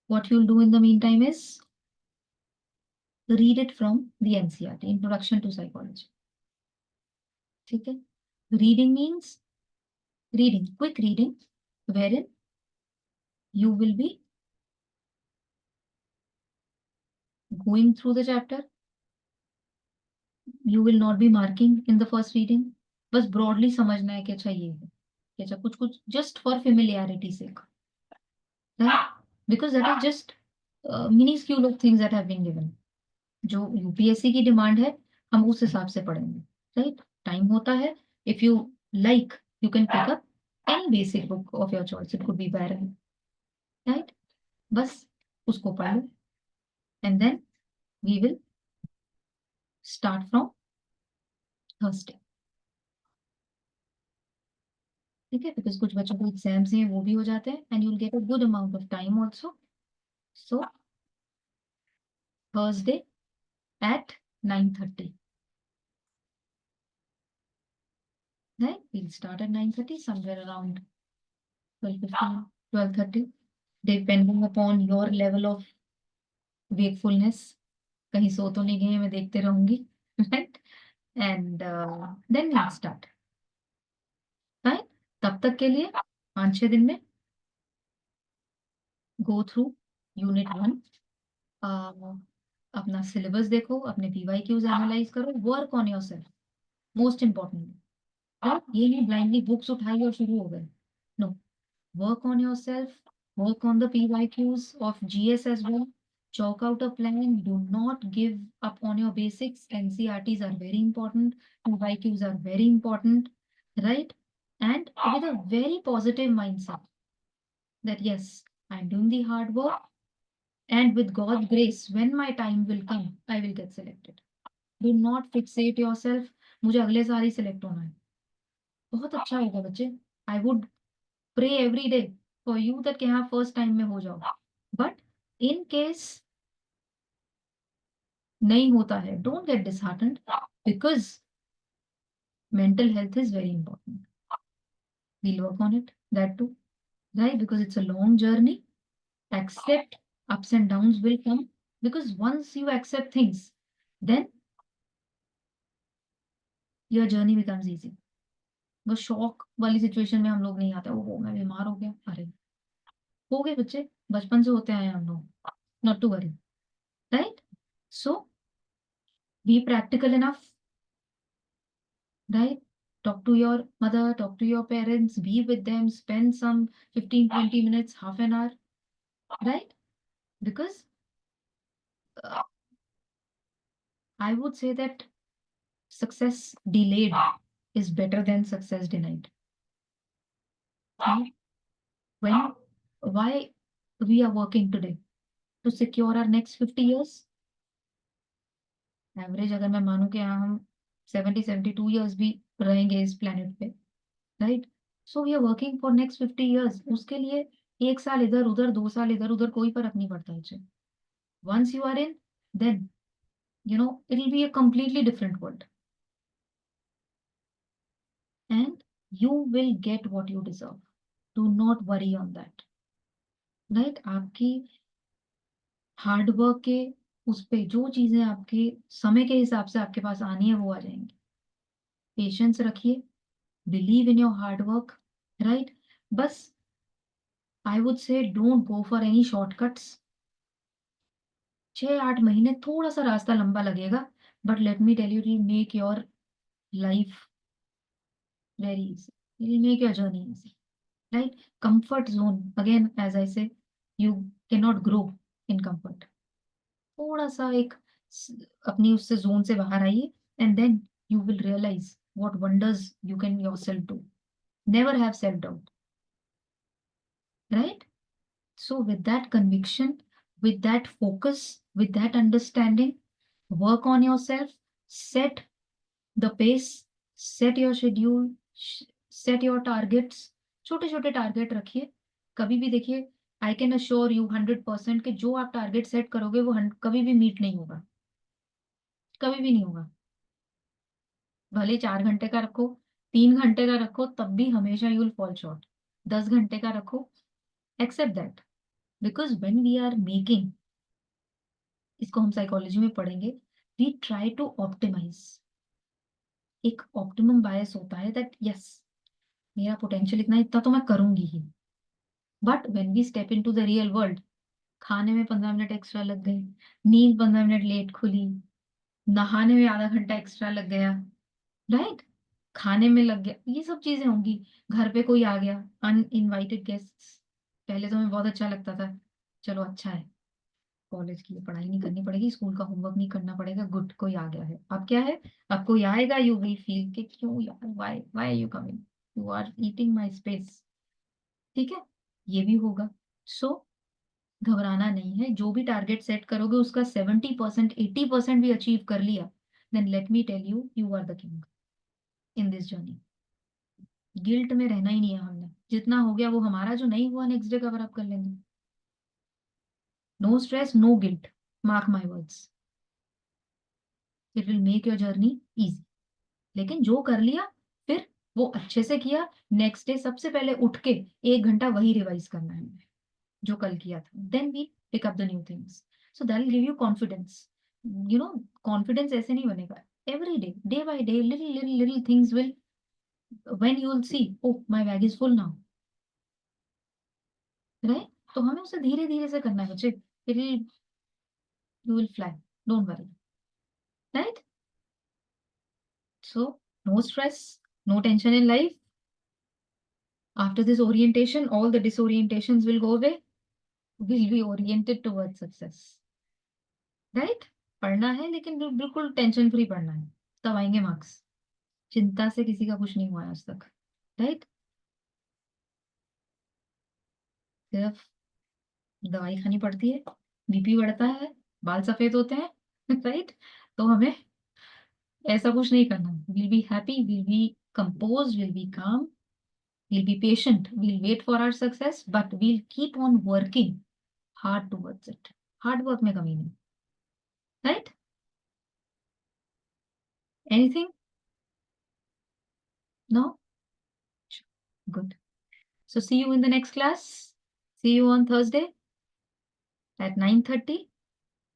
what you'll do in the meantime is read it from the NCERT, Introduction to Psychology. Okay? Reading means reading, quick reading, wherein you will be going through the chapter. You will not be marking in the first reading. बस broadly समझना है कि अच्छा ये है, कि अच्छा कुछ कुछ just for familiarity sake, right? Because that is just minuscule of things that have been given. जो यूपीएससी की डिमांड है हम उस हिसाब से पढ़ेंगे, राइट? टाइम होता है, if you like you can pick up any basic book of your choice, it could be Barron, right? बस उसको पढ़ लो and then we will start from Thursday. ठीक है, बिकॉज कुछ बच्चों को एग्जाम्स हैं वो भी हो जाते हैं and you will get a good amount of time also. So Thursday at 9:30. Right? We'll start at 9:30, somewhere around 12:15, 12:30, depending upon your level of wakefulness. कहीं सो तो नहीं गए, मैं देखते रहूंगी, right? And then we'll start. Right? तब तक के लिए 5-6 दिन में go through unit 1. अपना सिलेबस देखो, अपने PYQs एनालाइज करो, work on yourself, most important. ये नहीं ब्लाइंडली बुक्स उठाई और शुरू हो गए, no, work on yourself, work on the PYQs of GS as well, chalk out a plan, do not give up on your basics. NCERTs are very important, PYQs are very important, right? And with a very positive mindset that yes, I'm doing the hard work and with God's grace, when my time will come, I will get selected. Do not fixate yourself, मुझे अगले साल ही select होना है। बहुत अच्छा होगा बच्चे, I would pray every day for you that कि हाँ फर्स्ट टाइम में हो जाओ, बट इन केस नहीं होता है, don't get disheartened, because mental health is very important. We'll work on it, that too, right? Because it's a long journey, accept ups and downs will come, because once you accept things, then your journey becomes easy. वो shock वाली situation में हम लोग नहीं आते, ओहो मैं बीमार हो गया, अरे हो गए बच्चे, बचपन से होते आए हैं हम लोग, not to worry, right? So be practical enough, right? Talk to your mother, talk to your parents, be with them, spend some 15-20 minutes, half an hour, right? Because I would say that success delayed is better than success denied. Right? Why we are working today? To secure our next 50 years? Average अगर मैं मानूं कि हाँ हम 72 years भी रहेंगे इस planet पे, right? So we are working for next 50 years. उसके लिए 1 साल इधर उधर, 2 साल इधर उधर कोई फर्क नहीं पड़ता है। Once you are in, then it will be a completely different world, and you will get what you deserve. Do not worry on that, right? आपकी हार्ड वर्क के उस पे जो चीजें आपके समय के हिसाब से आपके पास आनी है वो आ जाएंगी। पेशेंस रखिए, believe in your hard work, right? बस I would say don't go for any shortcuts. 6-8 महीने थोड़ा सा रास्ता लंबा लगेगा, but let me tell you, it will make your life very easy, it will make your journey easy, right? Comfort zone, again as I say, you can not grow in comfort. थोड़ा सा एक अपनी उससे zone से बाहर आइए, and then you will realise what wonders you can yourself do. Never have self doubt, right? So with that conviction, with that focus, with that understanding, work on yourself, set the pace, set your schedule, set your targets. छोटे छोटे target रखिए। कभी भी देखिए, I can assure you 100% कि जो आप target set करोगे वो कभी भी मीट नहीं होगा, कभी भी नहीं होगा। भले 4 घंटे का रखो, 3 घंटे का रखो, तब भी हमेशा यू विल फॉल शॉर्ट। 10 घंटे का रखो, accept that, because when we are making, इसको हम साइकोलॉजी में पढ़ेंगे, वी ट्राई टू ऑप्टिमाइज। एक ऑप्टिमम बायस होता है दैट यस, मेरा पोटेंशियल इतना, इतना तो मैं करूंगी ही। But when we step into the real world, खाने में 15 मिनट एक्स्ट्रा लग गए, नींद 15 मिनट लेट खुली, नहाने में आधा घंटा एक्स्ट्रा लग गया, राइट? खाने में लग गया, ये सब चीजें होंगी। घर पे कोई आ गया, अनइनवाइटेड गेस्ट्स, पहले तो हमें बहुत अच्छा लगता था, चलो अच्छा है, कॉलेज की पढ़ाई नहीं करनी पड़ेगी, स्कूल का होमवर्क नहीं करना पड़ेगा, गुड, कोई आ गया है। अब क्या है, अब कोई आएगा, यू विल फील कि क्यों यार, why why are you coming, you are eating my space. ठीक है, ये भी होगा। सो घबराना नहीं है, जो भी टारगेट सेट करोगे उसका 70%, 80% भी अचीव कर लिया, then let me tell you, you are the king in this journey. Guilt में रहना ही नहीं है हमने, जितना हो गया वो हमारा, जो नहीं हुआ नेक्स्ट डे कवर अप कर लेंगे। No stress, no guilt, mark my words, it will make your journey easy. लेकिन जो कर लिया, फिर वो अच्छे से किया, नेक्स्ट डे सबसे पहले उठ के 1 घंटा वही रिवाइज करना है जो कल किया था, then we pick up the new things. So that will give you confidence. Confidence ऐसे नहीं बनेगा, every day, day by day, little little little things will, when you will see, oh my bag is full now, right? तो हमें उसे धीरे धीरे से करना है बच्चे, it will, you will fly, don't worry, right? So no stress, no tension in life. After this orientation, all the disorientations will go away. We'll be oriented towards success. Right? पढ़ना है, लेकिन बिल्कुल टेंशन फ्री पढ़ना है, तब आएंगे marks. चिंता से किसी का कुछ नहीं हुआ आज तक, राइट? सिर्फ दवाई खानी पड़ती है, बीपी बढ़ता है, बाल सफेद होते हैं, राइट? तो हमें ऐसा कुछ नहीं करना। Will be happy, will be compose, will be काम, we'll be patient, we'll wait for our success, but we'll keep on working hard towards it. Hard work में कमी नहीं, right? Anything? No? Good. So see you in the next class. See you on Thursday at 9:30.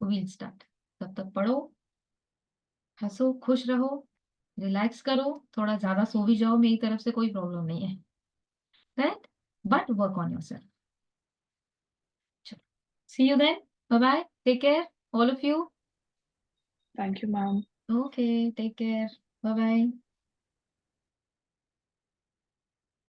We'll start. तब तक पढ़ो, हंसो, खुश रहो, relax करो, थोड़ा ज्यादा सो भी जाओ, मेरी तरफ से कोई प्रॉब्लम नहीं है, right? But work on yourself. चलो, see you then. Bye bye. Take care, all of you. Thank you, ma'am. Okay, take care. Bye bye.